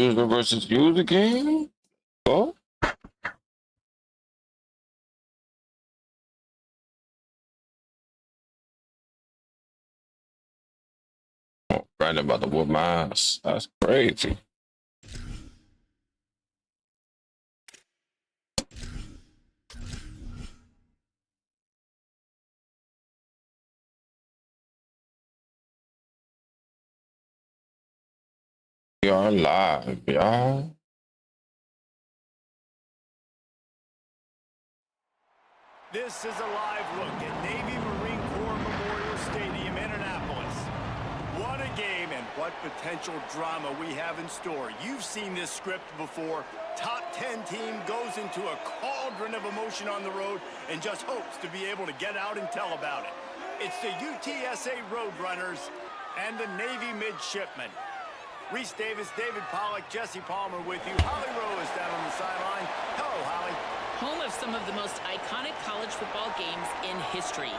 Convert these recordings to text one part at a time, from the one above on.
user versus user game. Oh. Brandon about to whoop my ass. That's crazy. We are live, y'all. This is a live look at Navy Marine Corps Memorial Stadium in Annapolis. What a game and what potential drama we have in store. You've seen this script before. Top 10 team goes into a cauldron of emotion on the road and just hopes to be able to get out and tell about it. It's the UTSA Roadrunners and the Navy Midshipmen. Reese Davis, David Pollack, Jesse Palmer with you. Holly Rowe is down on the sideline. Hello, Holly. Home of some of the most iconic college football games in history.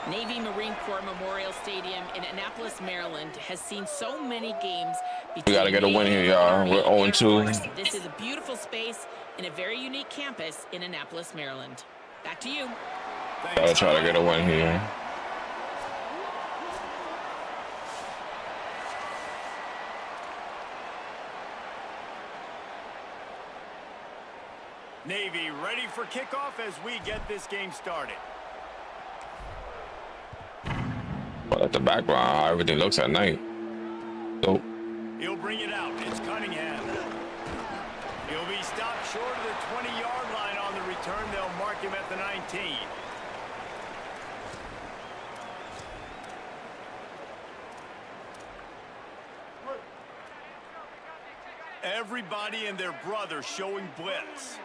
Navy Marine Corps Memorial Stadium in Annapolis, Maryland has seen so many games. We gotta get a win here, y'all. We're 0-2. This is a beautiful space in a very unique campus in Annapolis, Maryland. Back to you. Gotta try to get a win here. Navy ready for kickoff as we get this game started. Well, at the background, how everything looks at night. So He'll bring it out. It's Cunningham. He'll be stopped short of the 20-yard line on the return. They'll mark him at the 19. Everybody and their brother showing blitz.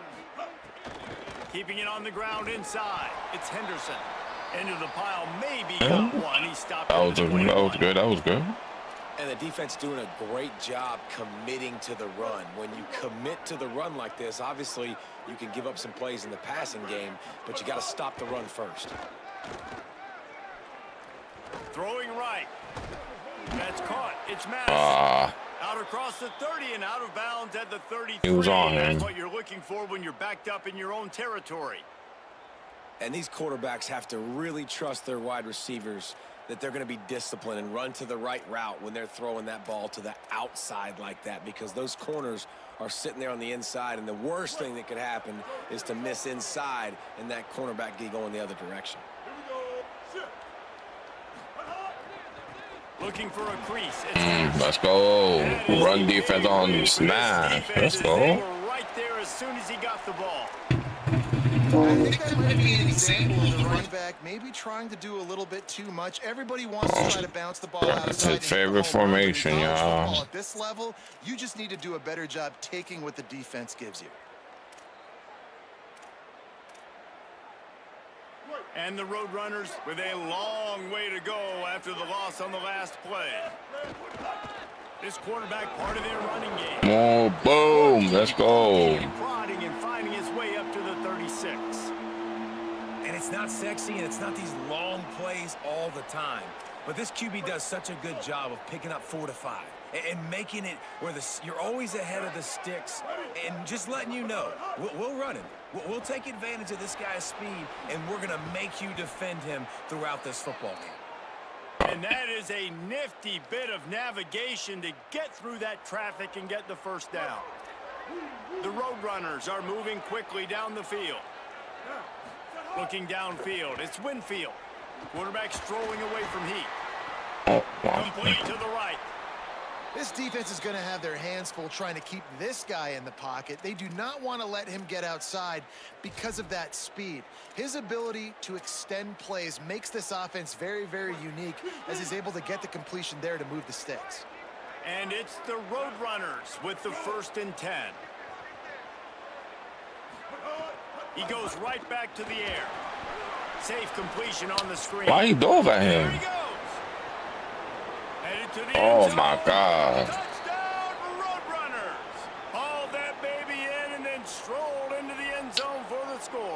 Keeping it on the ground inside. It's Henderson. Into the pile, maybe got one. He stopped. that was good. That was good. And the defense doing a great job committing to the run. When you commit to the run like this, obviously you can give up some plays in the passing game, but you got to stop the run first. Throwing right. That's caught. It's Madison. Out across the 30 and out of bounds at the 33. He was on him. That's what you're looking for when you're backed up in your own territory. And these quarterbacks have to really trust their wide receivers that they're going to be disciplined and run to the right route when they're throwing that ball to the outside like that, because those corners are sitting there on the inside, and the worst thing that could happen is to miss inside and that cornerback get going the other direction. Looking for a crease. Let's go. Run defense on the snap. Let's go. They were right there as soon as he got the ball. I think that might be an example of the running back maybe trying to do a little bit too much. Everybody wants to try to bounce the ball outside. That's his favorite formation, y'all. At this level, you just need to do a better job taking what the defense gives you. And the Roadrunners with a long way to go after the loss on the last play. This quarterback part of their running game. Oh, boom. Let's go. Prodding and finding his way up to the 36. And it's not sexy, and it's not these long plays all the time. But this QB does such a good job of picking up 4 to 5 and making it where you're always ahead of the sticks and just letting you know, we'll run him. We'll take advantage of this guy's speed, and we're going to make you defend him throughout this football game. And that is a nifty bit of navigation to get through that traffic and get the first down. The Roadrunners are moving quickly down the field. Looking downfield, it's Winfield. Quarterback strolling away from heat. Complete to the right. This defense is going to have their hands full trying to keep this guy in the pocket. They do not want to let him get outside because of that speed. His ability to extend plays makes this offense very, very unique as he's able to get the completion there to move the sticks. And it's the Roadrunners with the 1st and 10. He goes right back to the air. Safe completion on the screen. Why he dove at him? There he goes. Headed to the Oh, end zone. my God. Touchdown, Roadrunners. Hauled that baby in and then strolled into the end zone for the score.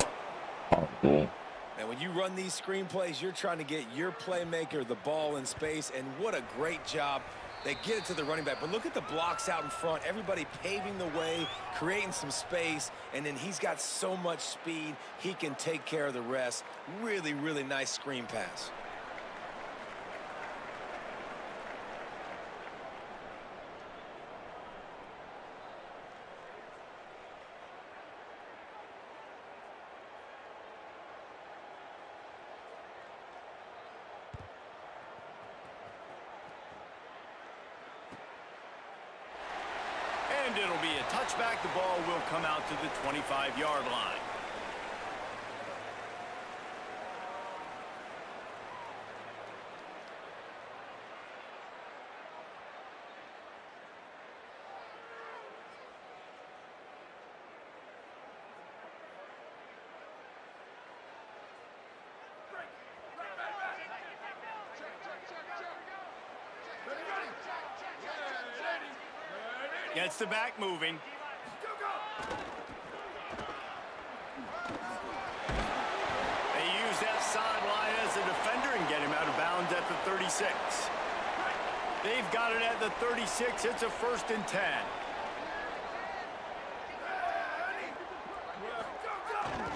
Oh, cool. And when you run these screen plays, you're trying to get your playmaker the ball in space, and what a great job They get it to the running back, but look at the blocks out in front. Everybody paving the way, creating some space, and then he's got so much speed, he can take care of the rest. Really, really nice screen pass. And it'll be a touchback. The ball will come out to the 25-yard line. Gets the back moving. They use that sideline as a defender and get him out of bounds at the 36. They've got it at the 36. It's a 1st and 10.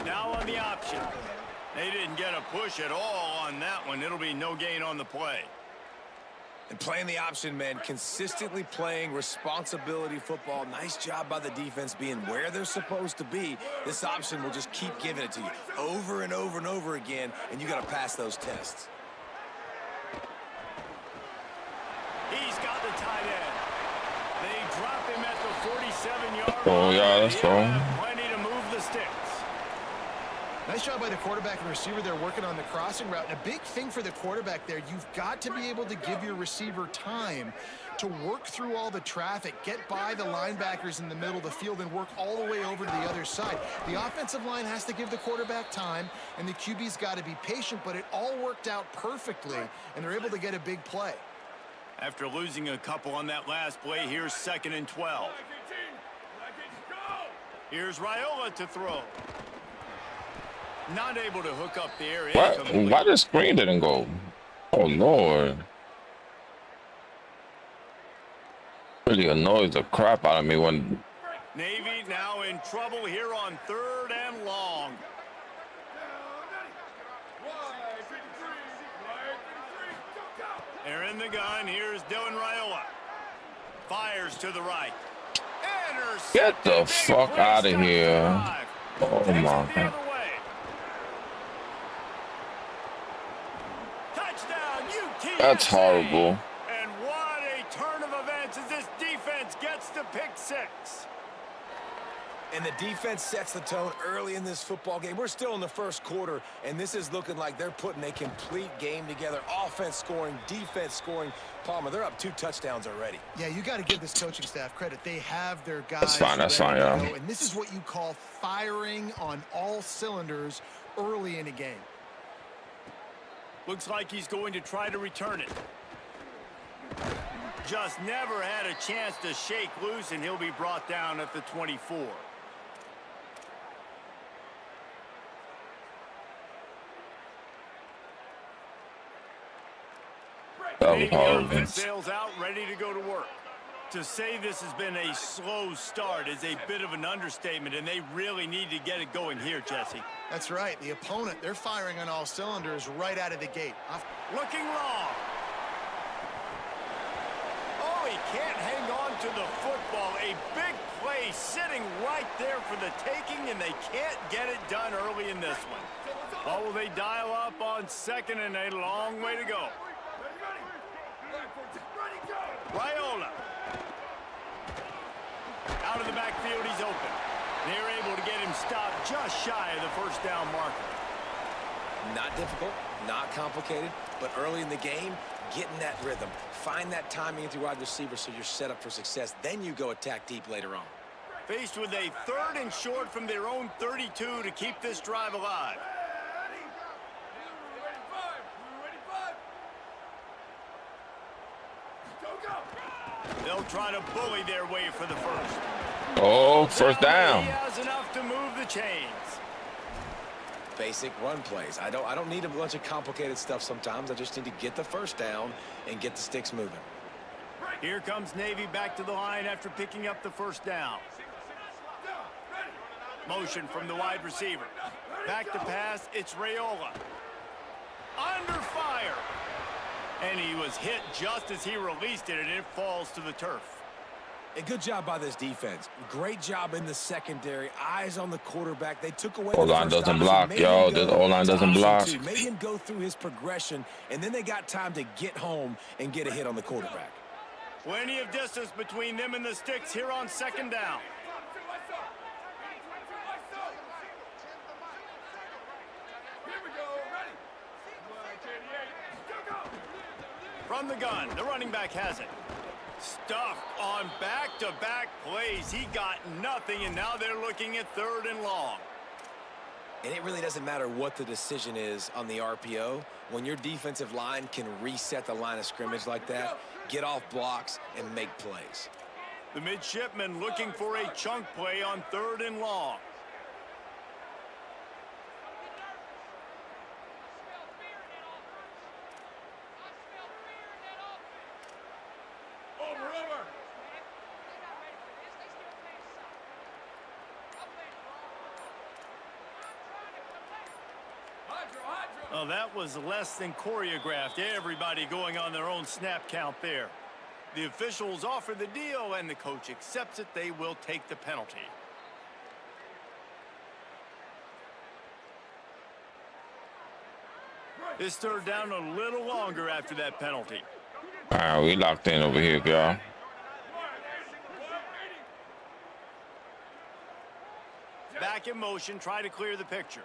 Now on the option. They didn't get a push at all on that one. It'll be no gain on the play. And playing the option, man, consistently playing responsibility football. Nice job by the defense being where they're supposed to be. This option will just keep giving it to you over and over and over again, and you got to pass those tests. He's got the tight end. They drop him at the 47-yard line. Oh, yeah, that's cool. Plenty to move the sticks. Nice job by the quarterback and receiver there working on the crossing route. And a big thing for the quarterback there, you've got to be able to give your receiver time to work through all the traffic, get by the linebackers in the middle of the field, and work all the way over to the other side. The offensive line has to give the quarterback time, and the QB's got to be patient, but it all worked out perfectly, and they're able to get a big play. After losing a couple on that last play, here's 2nd and 12. Here's Raiola to throw. Not able to hook up the air. Why the screen didn't go? Oh, Lord. Really annoys the crap out of me when... Navy now in trouble here on 3rd and long. They're in the gun. Here's Dylan Raiola. Fires to the right. Get the fuck out of here. Oh, my God. That's horrible. And what a turn of events as this defense gets the pick 6. And the defense sets the tone early in this football game. We're still in the 1st quarter, and this is looking like they're putting a complete game together. Offense scoring, defense scoring. Palmer, they're up 2 touchdowns already. Yeah, you got to give this coaching staff credit. They have their guys. That's fine, yeah. And this is what you call firing on all cylinders early in a game. Looks like he's going to try to return it. Just never had a chance to shake loose, and he'll be brought down at the 24. That was horrible. Sails out, ready to go to work. To say this has been a slow start is a bit of an understatement, and they really need to get it going here, Jesse. That's right. The opponent, they're firing on all cylinders right out of the gate. Looking long. Oh, he can't hang on to the football. A big play sitting right there for the taking, and they can't get it done early in this one. Oh, will they dial up on 2nd and a long way to go. Raiola. Out of the backfield, he's open. They're able to get him stopped just shy of the 1st down marker. Not difficult, not complicated, but early in the game, getting that rhythm. Find that timing with your wide receiver so you're set up for success. Then you go attack deep later on. Faced with a 3rd and short from their own 32 to keep this drive alive. They'll try to bully their way for the 1st. Oh, 1st down. He has enough to move the chains. Basic run plays. I don't need a bunch of complicated stuff sometimes. I just need to get the 1st down and get the sticks moving. Here comes Navy back to the line after picking up the first down. Motion from the wide receiver. Back to pass, it's Raiola. Under fire. And he was hit just as he released it, and it falls to the turf. A good job by this defense. Great job in the secondary. Eyes on the quarterback. They took away O-line doesn't block, yo. This O-line doesn't block. Made him go through his progression, and then they got time to get home and get a hit on the quarterback. Plenty of distance between them and the sticks here on second down. From the gun, the running back has it. Stuffed on back-to-back plays. He got nothing, and now they're looking at 3rd and long. And it really doesn't matter what the decision is on the RPO. When your defensive line can reset the line of scrimmage like that, get off blocks, and make plays. The Midshipmen looking for a chunk play on 3rd and long. Oh, that was less than choreographed. Everybody going on their own snap count there. The officials offer the deal, and the coach accepts it. They will take the penalty. This 3rd down a little longer after that penalty. All right, we locked in over here, y'all. Back in motion, try to clear the picture.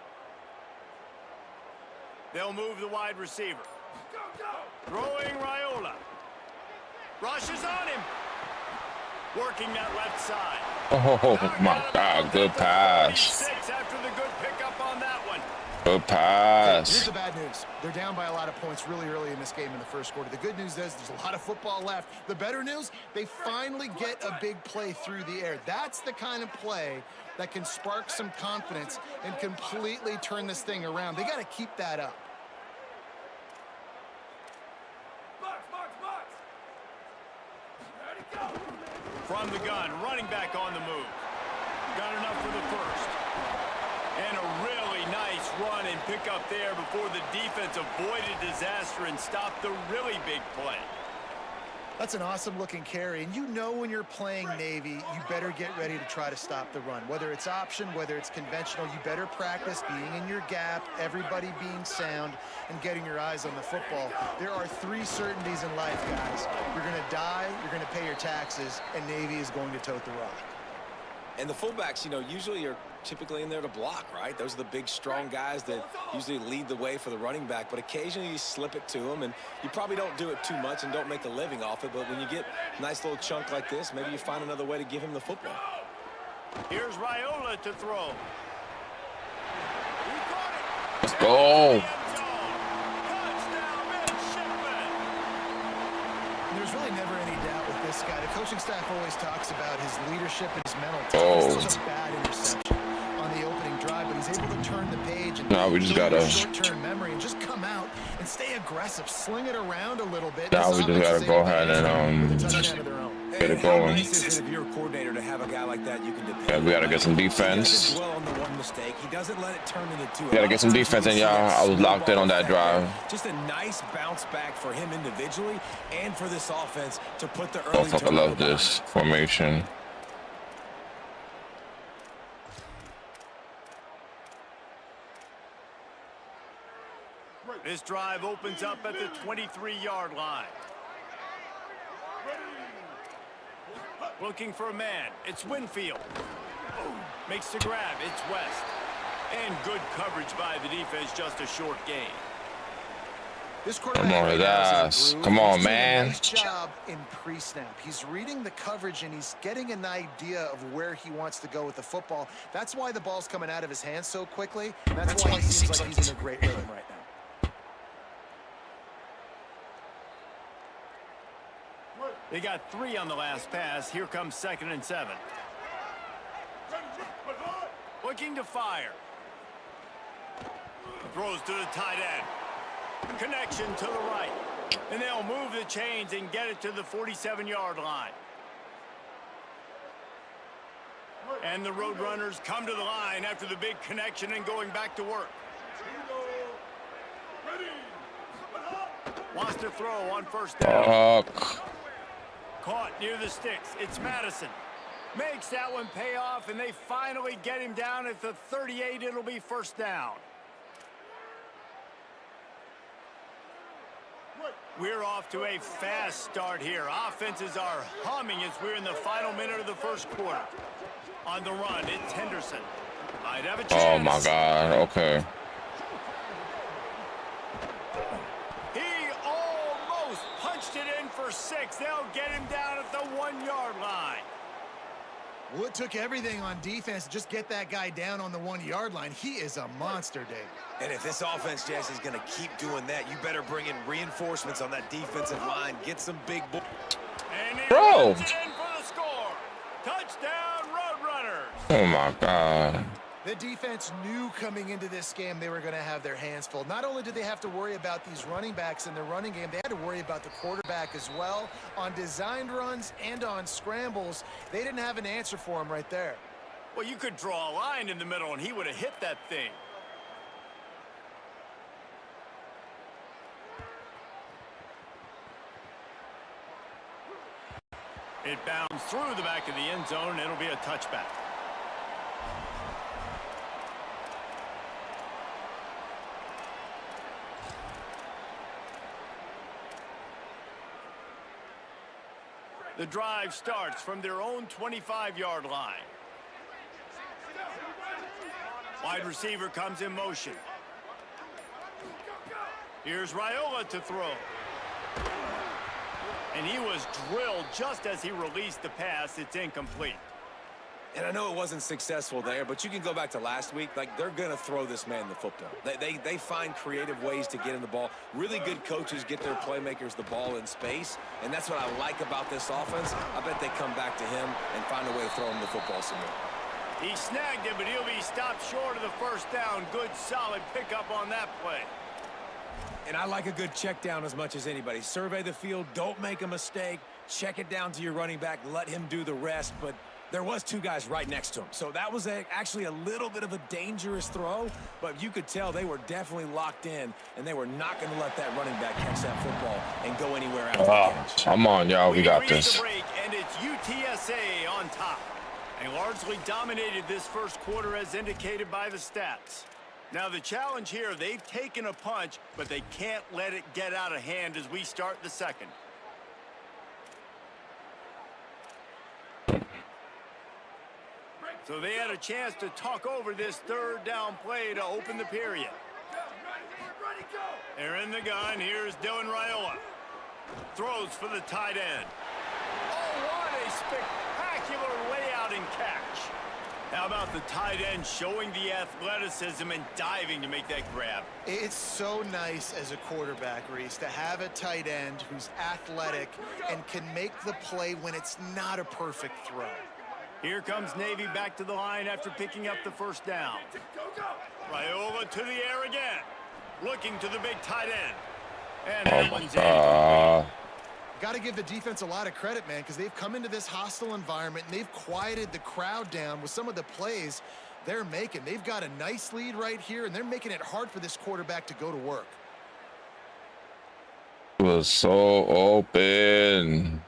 They'll move the wide receiver. Throwing Raiola. Rushes on him. Working that left side. Oh, my God. Good pass. After the good pickup on that one. Good pass. Here's the bad news. They're down by a lot of points really early in this game in the first quarter. The good news is there's a lot of football left. The better news, they finally get a big play through the air. That's the kind of play that can spark some confidence and completely turn this thing around. They got to keep that up. From the gun, running back on the move. Got enough for the first. And a really nice run and pick up there before the defense avoided disaster and stopped the really big play. That's an awesome-looking carry, and you know when you're playing Navy, you better get ready to try to stop the run. Whether it's option, whether it's conventional, you better practice being in your gap, everybody being sound, and getting your eyes on the football. There are 3 certainties in life, guys. You're going to die, you're going to pay your taxes, and Navy is going to tote the rock. And the fullbacks, you know, usually are typically in there to block, right? Those are the big, strong guys that usually lead the way for the running back. But occasionally you slip it to them, and you probably don't do it too much and don't make a living off it. But when you get a nice little chunk like this, maybe you find another way to give him the football. Here's Raiola to throw. Let's go. There's really never any doubt with this guy. The coaching staff always talks about his leadership and his mental toughness. It's a bad interception on the opening drive, but he's able to turn the page and now we just gotta short-term memory and just come out and stay aggressive, sling it around a little bit. Now we just gotta go ahead and get it going. Nice if you're a coordinator to have a guy like that you can depend. Yeah, we gotta get some defense. He on the one mistake. He doesn't let it turn into two. We gotta get some defense in, y'all. I was locked in on that drive. Just a nice bounce back for him individually and for this offense to put the early. Oh, fuck, I love this formation. This drive opens up at the 23-yard line. Looking for a man. It's Winfield. Makes the grab. It's West. And good coverage by the defense. Just a short gain. This Come on, his ass. Come on, man. Nice job in pre-snap. He's reading the coverage, and he's getting an idea of where he wants to go with the football. That's why the ball's coming out of his hands so quickly. And that's why he seems like he's in a great rhythm right now. They got 3 on the last pass. Here comes 2nd and 7. Looking to fire. Throws to the tight end. Connection to the right. And they'll move the chains and get it to the 47-yard line. And the Roadrunners come to the line after the big connection and going back to work. Wants to throw on first down. Caught near the sticks. It's Madison. Makes that one pay off, and they finally get him down at the 38. It'll be first down. We're off to a fast start here. Offenses are humming as we're in the final minute of the first quarter. On the run, it's Henderson. Might have a chance. Oh, my God. Okay. He almost punched it in for 6. They'll get him down at the 1-yard line. Well, it took everything on defense to just get that guy down on the 1-yard line. He is a monster, Dave. And if this offense, Jess, is going to keep doing that, you better bring in reinforcements on that defensive line. Get some big boys. And he Bro. puts it in for the score. Touchdown, Roadrunners. Oh, my God. The defense knew coming into this game they were going to have their hands full. Not only did they have to worry about these running backs in the running game, they had to worry about the quarterback as well. On designed runs and on scrambles, they didn't have an answer for him right there. Well, you could draw a line in the middle, and he would have hit that thing. It bounds through the back of the end zone, and it'll be a touchback. The drive starts from their own 25-yard line. Wide receiver comes in motion. Here's Raiola to throw. And he was drilled just as he released the pass. It's incomplete. And I know it wasn't successful there, but you can go back to last week. Like, they're going to throw this man the football. They find creative ways to get him the ball. Really good coaches get their playmakers the ball in space, and that's what I like about this offense. I bet they come back to him and find a way to throw him the football some more. He snagged it, but he'll be stopped short of the first down. Good, solid pickup on that play. And I like a good check down as much as anybody. Survey the field, don't make a mistake, check it down to your running back, let him do the rest, but there was 2 guys right next to him. So that was actually a little bit of a dangerous throw, but you could tell they were definitely locked in, and they were not going to let that running back catch that football and go anywhere after the catch. Come on, y'all. We got this. The break, and it's UTSA on top. They largely dominated this first quarter as indicated by the stats. Now the challenge here, they've taken a punch, but they can't let it get out of hand as we start the second. So they had a chance to talk over this third down play to open the period. They're in the gun. Here's Dylan Raiola. Throws for the tight end. Oh, what a spectacular layout and catch. How about the tight end showing the athleticism and diving to make that grab? It's so nice as a quarterback, Reese, to have a tight end who's athletic and can make the play when it's not a perfect throw. Here comes Navy back to the line after picking up the first down. Raiola to the air again. Looking to the big tight end. And that one's in. Got to give the defense a lot of credit, man, because they've come into this hostile environment and they've quieted the crowd down with some of the plays they're making. They've got a nice lead right here, and they're making it hard for this quarterback to go to work. It was so open.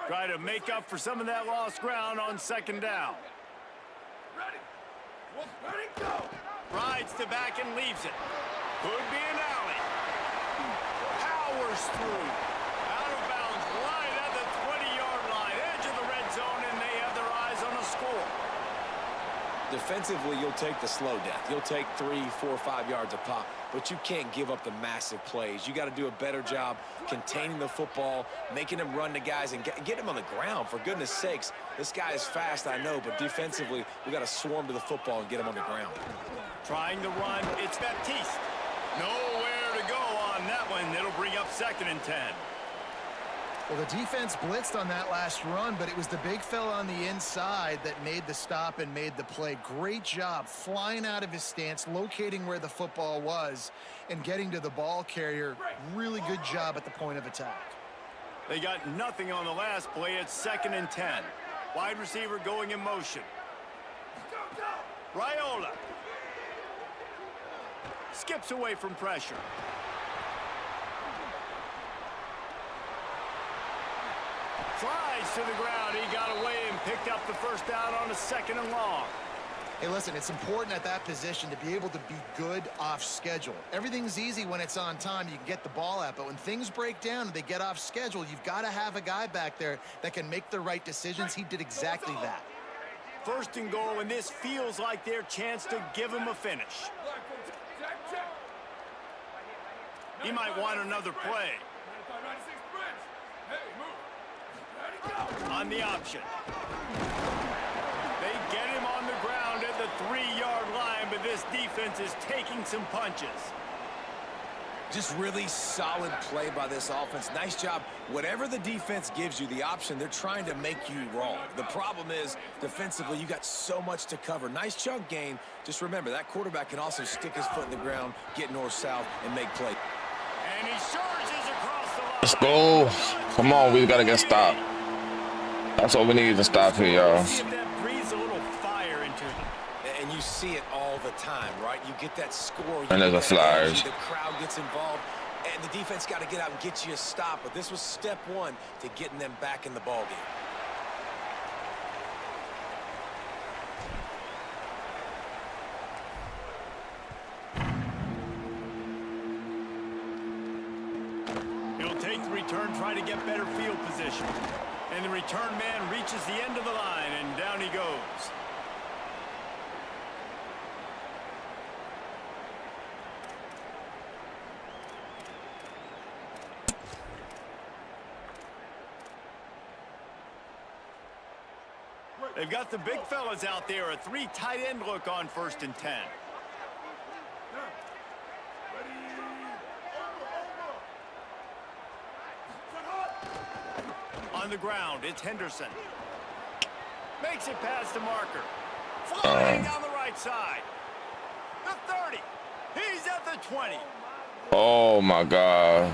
Try to make up for some of that lost ground on second down. Ready, go. Rides to back and leaves it. Could be an alley. Powers through. Out of bounds, right at the 20-yard line. Edge of the red zone, and they have their eyes on a score. Defensively, you'll take the slow death. You'll take 3, 4, 5 yards a pop, but you can't give up the massive plays. You got to do a better job containing the football, making him run to guys, and get him on the ground. For goodness sakes, this guy is fast, I know, but defensively, we got to swarm to the football and get him on the ground. Trying to run, it's Baptiste. Nowhere to go on that one. It'll bring up 2nd and 10. Well, the defense blitzed on that last run, but it was the big fella on the inside that made the stop and made the play. Great job flying out of his stance, locating where the football was, and getting to the ball carrier. Really good job at the point of attack. They got nothing on the last play. It's 2nd and 10. Wide receiver going in motion. Raiola skips away from pressure. Slides to the ground. He got away and picked up the first down on a 2nd and long. Hey, listen, it's important at that position to be able to be good off schedule. Everything's easy when it's on time. You can get the ball out, but when things break down and they get off schedule, you've got to have a guy back there that can make the right decisions. He did exactly that. 1st and goal, and this feels like their chance to give him a finish. He might want another play. On the option. They get him on the ground at the 3-yard line, but this defense is taking some punches. Just really solid play by this offense. Nice job. Whatever the defense gives you, the option, they're trying to make you wrong. The problem is, defensively, you got so much to cover. Nice chunk gain. Just remember, that quarterback can also stick his foot in the ground, get north-south, and make play. And he surges across the line. Let's go. Come on, we got to get stopped. That's all we need to stop here, y'all. See if that breathes a little fire into them. And you see it all the time, right? You get that score. And there's a Flyers. The crowd gets involved, and the defense got to get out and get you a stop. But this was step one to getting them back in the ballgame. He'll take the return, try to get better field position. And the return man reaches the end of the line, and down he goes. They've got the big fellas out there, a 3 tight end look on 1st and 10. On the ground, it's Henderson. Makes it past the marker. Flying down the right side. The 30. He's at the 20. Oh, my God.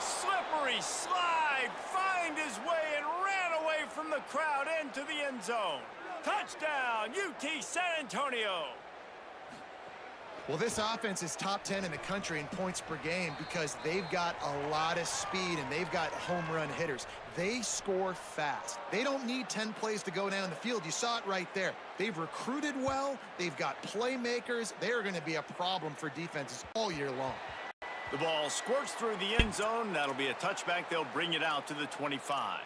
Slippery slide. Find his way and ran away from the crowd into the end zone. Touchdown, UT San Antonio. Well, this offense is top 10 in the country in points per game because they've got a lot of speed and they've got home run hitters. They score fast. They don't need 10 plays to go down the field. You saw it right there. They've recruited well. They've got playmakers. They are going to be a problem for defenses all year long. The ball squirts through the end zone. That'll be a touchback. They'll bring it out to the 25.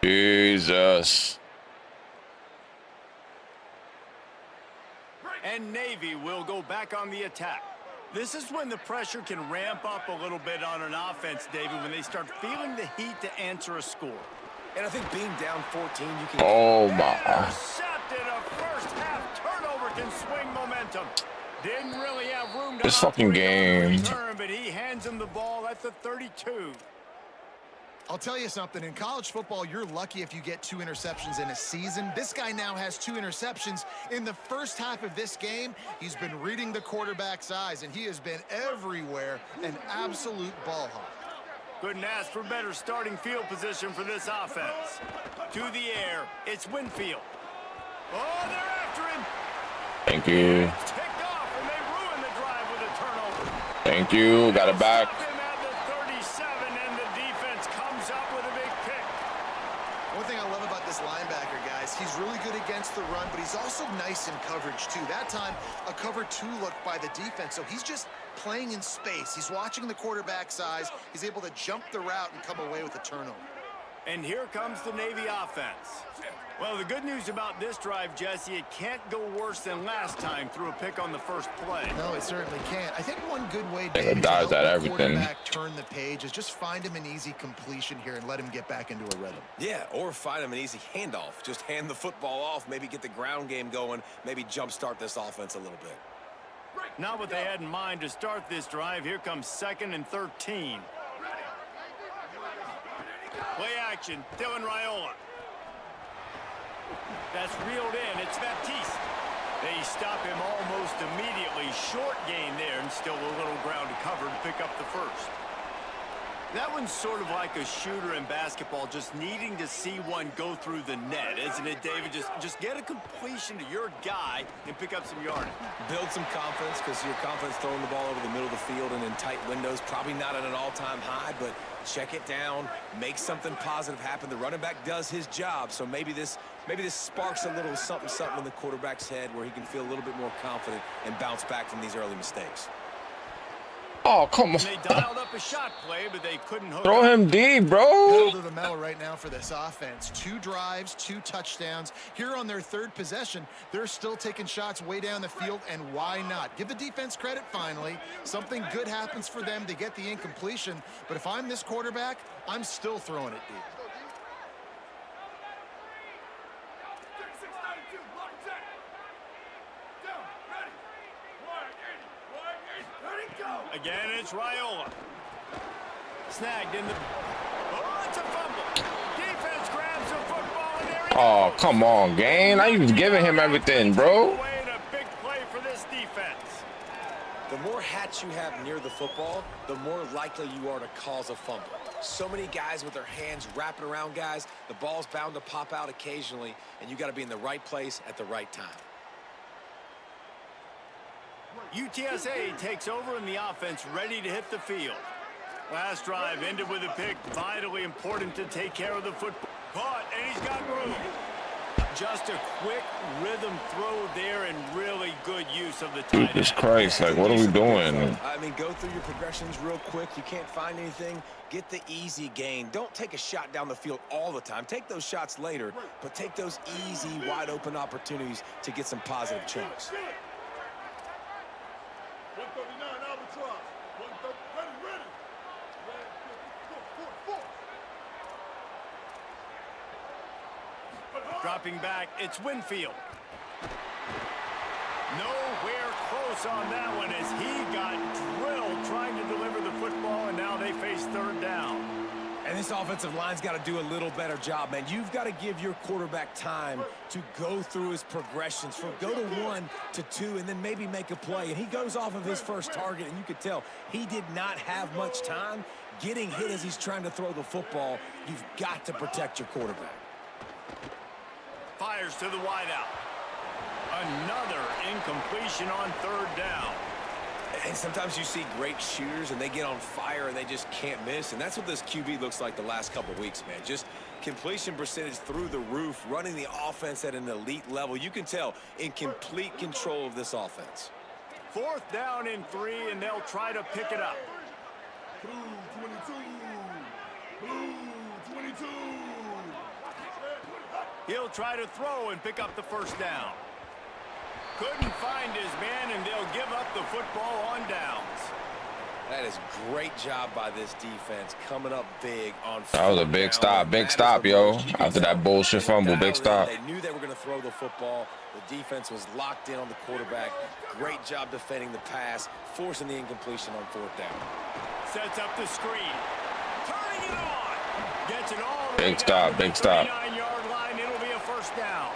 Jesus. And Navy will go back on the attack. This is when the pressure can ramp up a little bit on an offense, David, when they start feeling the heat to answer a score. And I think being down 14, you can... Oh, my. Intercepted. A first-half turnover can swing momentum. Didn't really have room to This fucking game. return, but he hands him the ball at the 32. I'll tell you something, in college football, you're lucky if you get 2 interceptions in a season. This guy now has 2 interceptions. In the first half of this game, he's been reading the quarterback's eyes, and he has been everywhere, an absolute ball hawk. Couldn't ask for better starting field position for this offense. To the air, it's Winfield. Oh, they're after him. Thank you. It's ticked off, and they ruin the drive with a turnover. Thank you. Got it back. Stopped him at the 37, and the defense comes up with a big pick. One thing I love about this linebacker, guys, he's really good against the run, but he's also nice in coverage, too. That time, a cover 2 look by the defense, so he's just playing in space. He's watching the quarterback's eyes. He's able to jump the route and come away with a turnover. And here comes the Navy offense. Well, the good news about this drive, Jesse, it can't go worse than last time through a pick on the first play. No, it certainly can't. I think one good way It to dies help at the everything. quarterback turn the page is just find him an easy completion here and let him get back into a rhythm. Yeah, or find him an easy handoff. Just hand the football off, maybe get the ground game going, maybe jumpstart this offense a little bit. Not what they had in mind to start this drive. Here comes 2nd and 13. Play action, Dylan Raiola. That's reeled in, it's Baptiste. They stop him almost immediately. Short gain there, and still a little ground to cover to pick up the first. That one's sort of like a shooter in basketball, just needing to see one go through the net, isn't it, David? Just get a completion to your guy and pick up some yardage. Build some confidence, because your confidence throwing the ball over the middle of the field and in tight windows, probably not at an all-time high, but check it down, make something positive happen. The running back does his job, so maybe this sparks a little something in the quarterback's head where he can feel a little bit more confident and bounce back from these early mistakes. Oh, come on. They dialed up a shot play, but they couldn't hook Throw him deep, bro. Pedal to the metal right now for this offense. 2 drives, 2 touchdowns. Here on their 3rd possession, they're still taking shots way down the field, and why not? Give the defense credit finally. Something good happens for them to get the incompletion, but if I'm this quarterback, I'm still throwing it deep. Again, it's Raiola. Snagged in the... Oh, it's a fumble. Defense grabs the football, and there he Oh, goes. come on, gang. I was giving him everything, bro. Away and a big play for this defense. The more hats you have near the football, the more likely you are to cause a fumble. So many guys with their hands wrapping around guys, the ball's bound to pop out occasionally, and you got to be in the right place at the right time. UTSA takes over in the offense, ready to hit the field. Last drive ended with a pick. Vitally important to take care of the football. Caught, and he's got room. Just a quick rhythm throw there, and really good use of the tight end. Jesus Christ, like, what are we doing? I mean, go through your progressions real quick. You can't find anything, get the easy gain. Don't take a shot down the field all the time. Take those shots later, but take those easy, wide-open opportunities to get some positive chunks. Dropping back, it's Winfield. Nowhere close on that one as he got drilled trying to deliver the football, and now they face 3rd down. And this offensive line's got to do a little better job, man. You've got to give your quarterback time to go through his progressions, from go to 1 to 2, and then maybe make a play. And he goes off of his first target, and you could tell he did not have much time getting hit as he's trying to throw the football. You've got to protect your quarterback. Fires to the wideout. Another incompletion on 3rd down. And sometimes you see great shooters and they get on fire and they just can't miss. And that's what this QB looks like the last couple of weeks, man. Just completion percentage through the roof, running the offense at an elite level. You can tell in complete control of this offense. 4th down and 3, and they'll try to pick it up. Blue 22. Blue 22. He'll try to throw and pick up the 1st down. Couldn't find his man, and they'll give up the football on downs. That is great job by this defense, coming up big on. That was a big stop, yo. After that bullshit fumble, big stop. They knew they were going to throw the football. The defense was locked in on the quarterback. Great job defending the pass, forcing the incompletion on 4th down. Sets up the screen. Turning it on. Gets it all. Big stop, big stop. 39-yard line. It'll be a 1st down.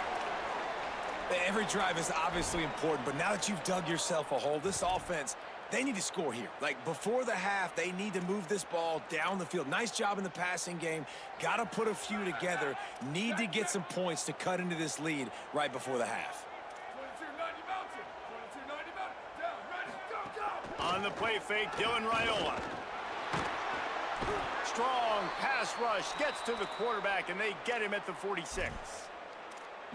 Every drive is obviously important, but now that you've dug yourself a hole, this offense, they need to score here. Like, before the half, they need to move this ball down the field. Nice job in the passing game. Got to put a few together. Need to get some points to cut into this lead right before the half. 22-90 mountain. 22-90 mountain. Down, ready, go, go. On the play fake, Dylan Raiola. Strong pass rush. Gets to the quarterback, and they get him at the 46.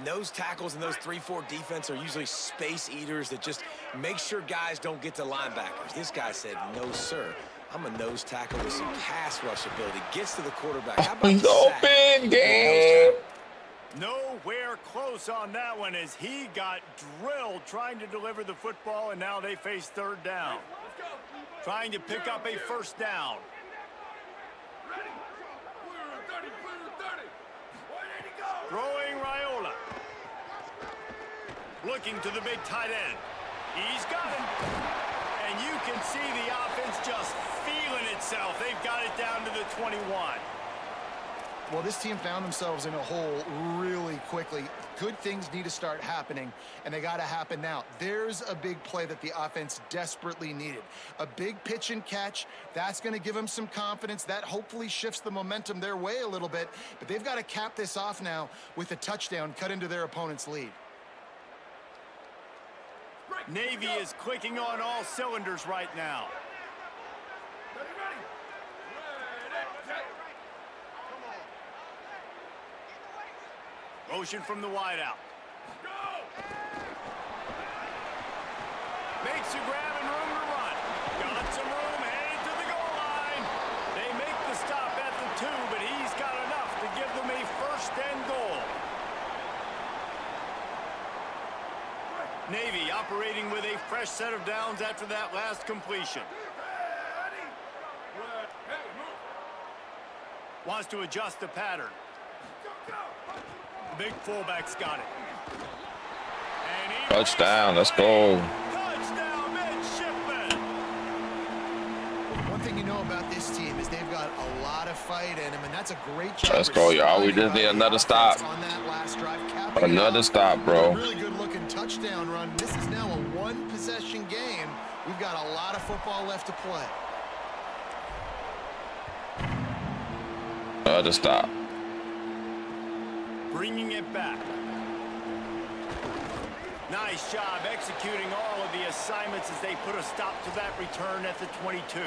Nose tackles and those 3-4 defense are usually space eaters that just make sure guys don't get to linebackers. This guy said, no, sir. I'm a nose tackle with some pass rush ability. Gets to the quarterback. How about He's the sack? open, game. Nowhere close on that one as he got drilled trying to deliver the football, and now they face 3rd down. Trying to pick up a 1st down. Ready. Clear 30, clear 30. 180, go. Throwing Raiola. Looking to the big tight end. He's got him. And you can see the offense just feeling itself. They've got it down to the 21. Well, this team found themselves in a hole really quickly. Good things need to start happening, and they got to happen now. There's a big play that the offense desperately needed. A big pitch and catch. That's going to give them some confidence. That hopefully shifts the momentum their way a little bit, but they've got to cap this off now with a touchdown cut into their opponent's lead. Navy is clicking on all cylinders right now. Ready, ready. Ready, set. Motion from the wideout. Go! Makes a grab and room to run. Got some room, headed to the goal line. They make the stop at the 2, but he's got enough to give them a first and goal. Navy operating with a fresh set of downs after that last completion. Ready. Ready. Hey, move. Wants to adjust the pattern. Go, go. Big fullback's got it. And he Touchdown, let's go. Touchdown, Midshipmen. One thing you know about this team is they've got a lot of fight in them, and that's a great job. Let's go, y'all. We just need another stop. On that last drive, Another stop, bro. Really good-looking touchdown run. This is now a one-possession game. We've got a lot of football left to play. Another stop. Bringing it back. Nice job executing all of the assignments as they put a stop to that return at the 22.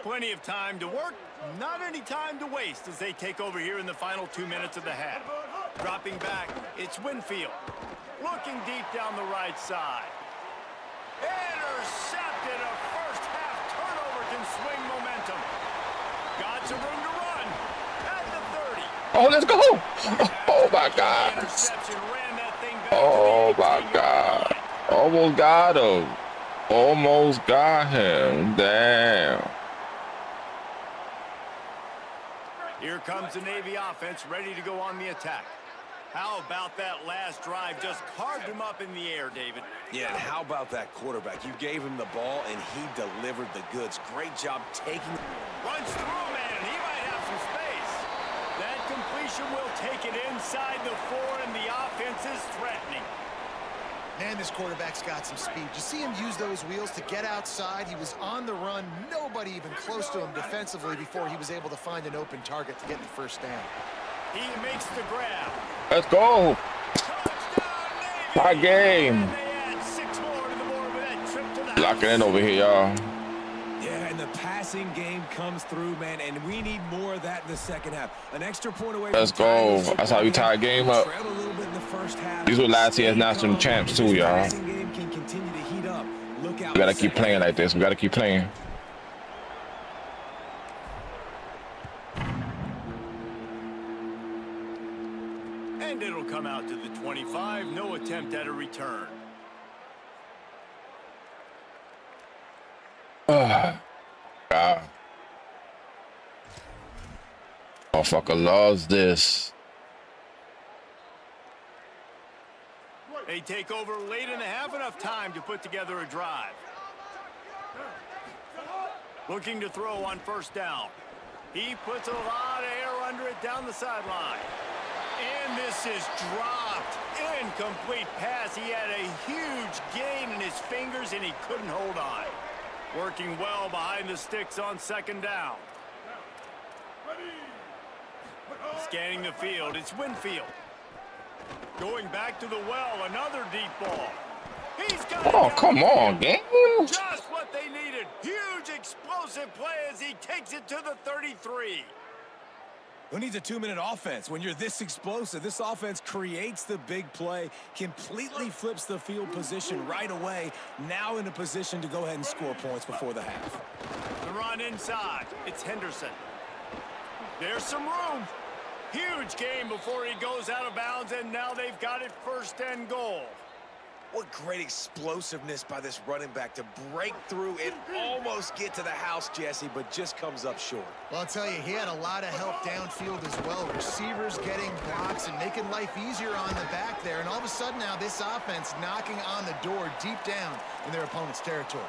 Plenty of time to work, not any time to waste as they take over here in the final 2 minutes of the half. Dropping back, it's Winfield. Looking deep down the right side. Intercepted. A first half turnover can swing momentum. Got some room to run at the 30. Oh, let's go. Oh, my God. Interception ran that thing back Oh, to the my 18-yard God. line. Almost got him. Almost got him. Damn. Here comes the Navy offense ready to go on the attack. How about that last drive? Just carved him up in the air, David. Yeah, and how about that quarterback? You gave him the ball, and he delivered the goods. Great job taking. Runs through, man. He might have some space. That completion will take it inside the 4, and the offense is threatening. Man, this quarterback's got some speed. You see him use those wheels to get outside. He was on the run. Nobody even close to him defensively before he was able to find an open target to get the first down. He makes the grab. Let's go. Touchdown, Navy! My game. And they add 6 more to the board with that trip to the Locking in over here, y'all. Yeah, and the passing game comes through, man, and we need more of that in the second half. An extra point away. Let's go. That's how we tie a game up. Trailed a little bit in the first half. These were last year's national champs too, y'all. Passing game can continue to heat up. Look out. We gotta keep playing like this. We gotta keep playing. And it'll come out to the 25. No attempt at a return. God. Motherfucker loves this. They take over late in the half, enough time to put together a drive. Looking to throw on first down. He puts a lot of air under it down the sideline. And this is dropped. Incomplete pass. He had a huge gain in his fingers, and he couldn't hold on. Working well behind the sticks on second down. Scanning the field, it's Winfield. Going back to the well, another deep ball. He's got it Oh, down come the on, field. game. Just what they needed. Huge explosive play as he takes it to the 33. Who needs a 2-minute offense? When you're this explosive, this offense creates the big play, completely flips the field position right away, now in a position to go ahead and score points before the half. The run inside. It's Henderson. There's some room. Huge game before he goes out of bounds, and now they've got it first and goal. What great explosiveness by this running back to break through and almost get to the house, Jesse, but just comes up short. Well, I'll tell you, he had a lot of help downfield as well. Receivers getting blocks and making life easier on the back there. And all of a sudden now, this offense knocking on the door deep down in their opponent's territory.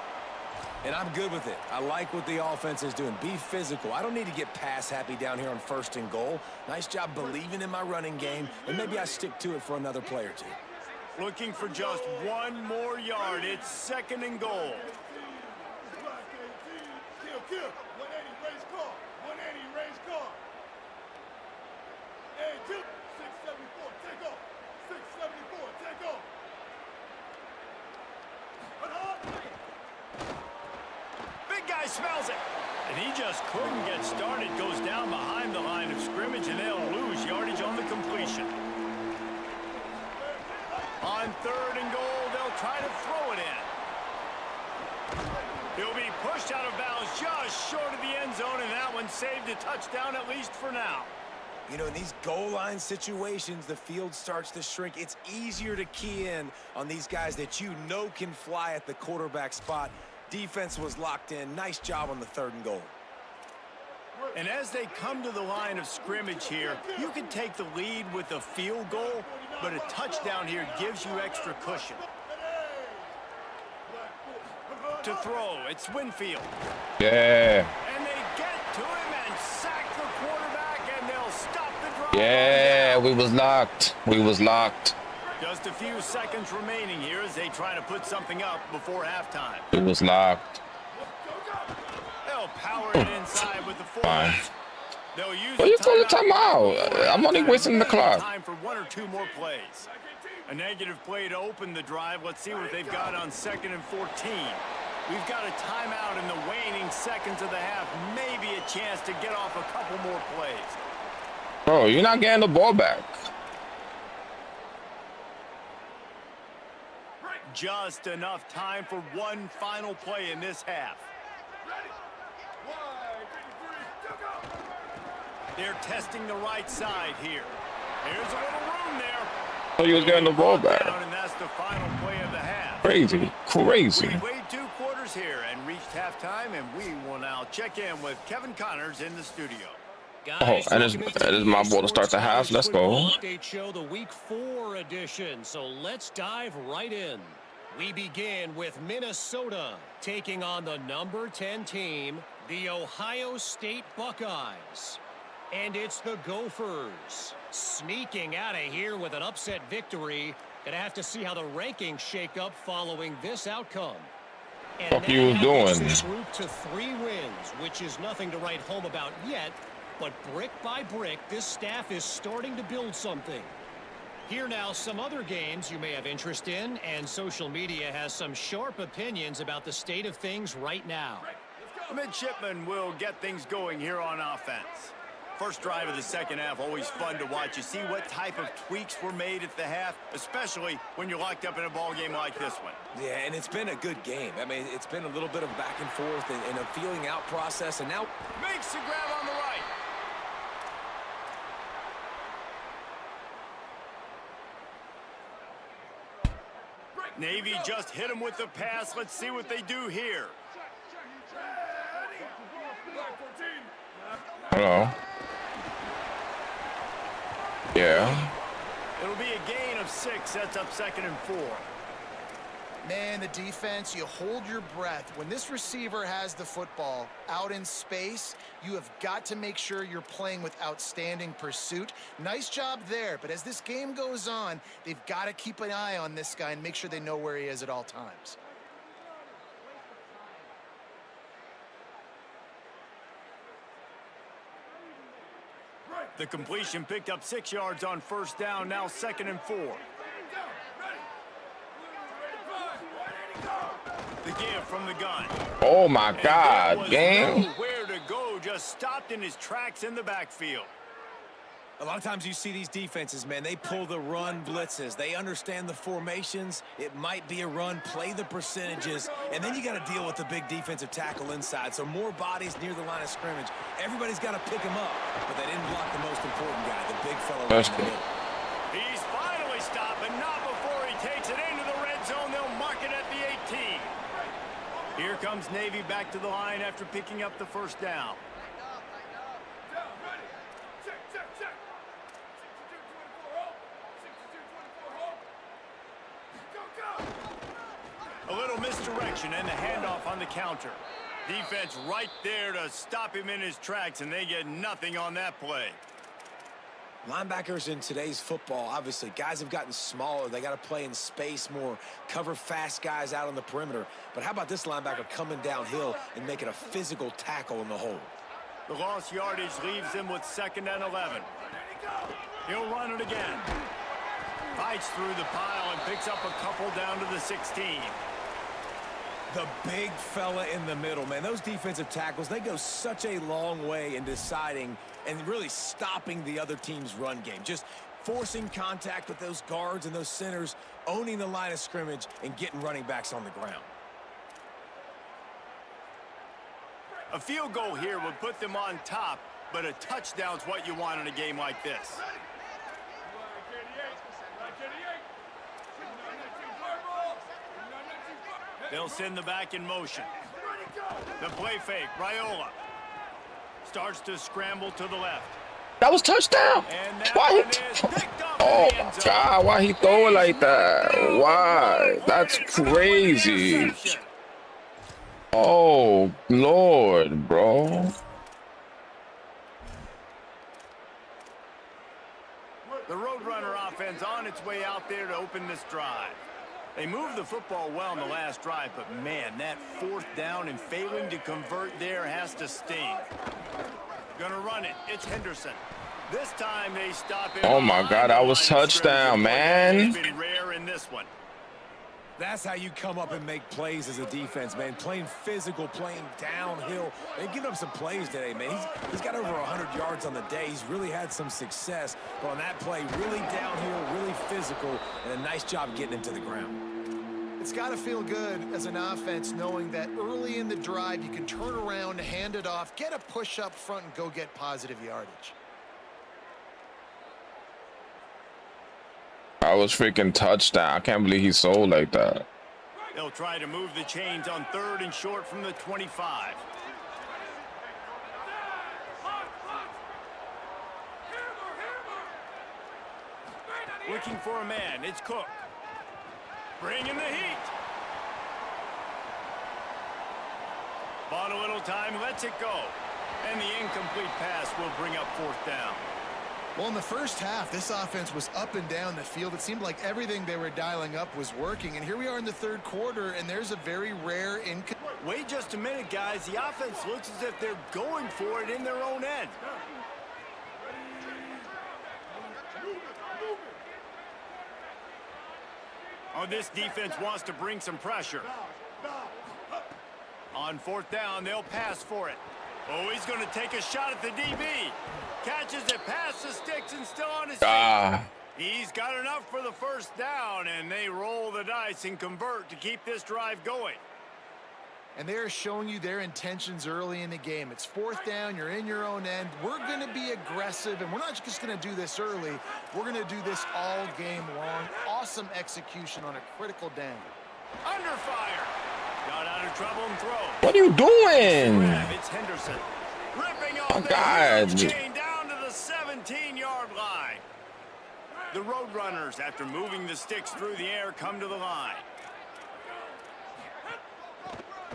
And I'm good with it. I like what the offense is doing. Be physical. I don't need to get pass happy down here on 1st and goal. Nice job believing in my running game, and maybe I stick to it for another play or two. Looking for just 1 more yard. It's 2nd and goal. Kill. 180 race car. 180 race car. Hey, kill. 674, take off. 674, take off. Big guy smells it. And he just couldn't get started. Goes down behind the line of scrimmage, and they'll lose yardage on the completion. On 3rd and goal, they'll try to throw it in. He'll be pushed out of bounds just short of the end zone, and that one saved a touchdown, at least for now. You know, in these goal line situations, the field starts to shrink. It's easier to key in on these guys that you know can fly at the quarterback spot. Defense was locked in. Nice job on the 3rd and goal. And as they come to the line of scrimmage here, you can take the lead with a field goal, but a touchdown here gives you extra cushion. To throw, it's Winfield. Yeah. And they get to him and sack the quarterback, and they'll stop the drive. Yeah, we was locked. We was locked. Just a few seconds remaining here as they try to put something up before halftime. We was locked. They'll power it inside with the Fine. forwards. They'll use Well, you call the timeout. I'm only wasting the clock. Time for 1 or 2 more plays. A negative play to open the drive. Let's see what they've got on 2nd and 14. We've got a timeout in the waning seconds of the half. Maybe a chance to get off a couple more plays. Bro, you're not getting the ball back. Just enough time for 1 final play in this half. They're testing the right side here. There's a little room there. So you was getting the ball back. And that's the final play of the half. Crazy. We played 2 quarters here and reached halftime, and we will now check in with Kevin Connors in the studio. Oh, and it's my ball to start the half. Let's go. Update show, the Week 4 edition. So let's dive right in. We begin with Minnesota taking on the number 10 team, the Ohio State Buckeyes. And it's the Gophers sneaking out of here with an upset victory. Gonna have to see how the rankings shake up following this outcome. And What you doing? This group to 3 wins, which is nothing to write home about yet. But brick by brick, this staff is starting to build something. Here now, some other games you may have interest in, and social media has some sharp opinions about the state of things right now. The Midshipmen will get things going here on offense. First drive of the second half, always fun to watch. You see what type of tweaks were made at the half, especially when you're locked up in a ball game like this one. Yeah, and it's been a good game. I mean, it's been a little bit of back and forth and a feeling out process, and now Makes the grab on the right. Navy just hit him with the pass. Let's see what they do here. Hello. Yeah. It'll be a gain of 6. Sets up 2nd and 4. Man, the defense, you hold your breath. When this receiver has the football out in space, you have got to make sure you're playing with outstanding pursuit. Nice job there, but as this game goes on, they've got to keep an eye on this guy and make sure they know where he is at all times. The completion picked up 6 yards on first down. Now 2nd and 4. The give from the gun. Oh my God, gang. Nowhere to go, just stopped in his tracks in the backfield. a lot of times you see these defenses, man, they pull the run blitzes. They understand the formations. It might be a run, play the percentages, and then you got to deal with the big defensive tackle inside. So more bodies near the line of scrimmage. Everybody's got to pick him up, but they didn't block the most important guy, the big fella. That's right in the cool. middle. He's finally stopped, but not before he takes it into the red zone Here comes Navy back to the line after picking up the first down. Down, ready. Check, check, check. 62-24 home. 62-24 home. Go, go. A little misdirection and the handoff on the counter. Defense right there to stop him in his tracks, and they get nothing on that play. Linebackers in today's football, obviously, guys have gotten smaller. They got to play in space more, cover fast guys out on the perimeter. But how about this linebacker coming downhill and making a physical tackle in the hole? The lost yardage leaves him with 2nd and 11. He'll run it again. Fights through the pile and picks up a couple down to the 16. The big fella in the middle, man. Those defensive tackles, they go such a long way in deciding and really stopping the other team's run game. Just forcing contact with those guards and those centers, owning the line of scrimmage, and getting running backs on the ground. A field goal here would put them on top, but a touchdown's what you want in a game like this. They'll send the back in motion. The play fake, Raiola. Starts to scramble to the left. That was touchdown. And that Why? one is picked up Oh in the my end zone. God! Why he throw it like that? Why? That's crazy. Interception. Oh Lord, bro. The Roadrunner offense on its way out there to open this drive. They moved the football well in the last drive, but man, that 4th down and failing to convert there has to sting. Gonna run it. It's Henderson. This time they stop him. Oh my God, that was touchdown, man. It's been rare in this one. That's how you come up and make plays as a defense, man. Playing physical, playing downhill. They've given up some plays today, man. He's got over 100 yards on the day. He's really had some success. But on that play, really downhill, really physical, and a nice job getting him to the ground. It's got to feel good as an offense knowing that early in the drive you can turn around, hand it off, get a push up front, and go get positive yardage. I was freaking touchdown. I can't believe he sold like that. They'll try to move the chains on 3rd and short from the 25. Looking for a man. It's Cook. Bringing the heat. Bought a little time, lets it go. And the incomplete pass will bring up 4th down. Well, in the first half, this offense was up and down the field. It seemed like everything they were dialing up was working. And here we are in the 3rd quarter, and there's a very rare Wait just a minute, guys. The offense looks as if they're going for it in their own end. Oh, this defense wants to bring some pressure. On 4th down, they'll pass for it. Oh, he's going to take a shot at the DB. Catches it past the sticks and still on his feet. He's got enough for the 1st down, and they roll the dice and convert to keep this drive going. And they're showing you their intentions early in the game. It's 4th down, you're in your own end. We're going to be aggressive, and we're not just going to do this early. We're going to do this all game long. Awesome execution on a critical down. Under fire. Got out of trouble and throw. What are you doing? It's Henderson. Ripping off Oh, the God. chain down to the 17-yard line. The Roadrunners, after moving the sticks through the air, come to the line.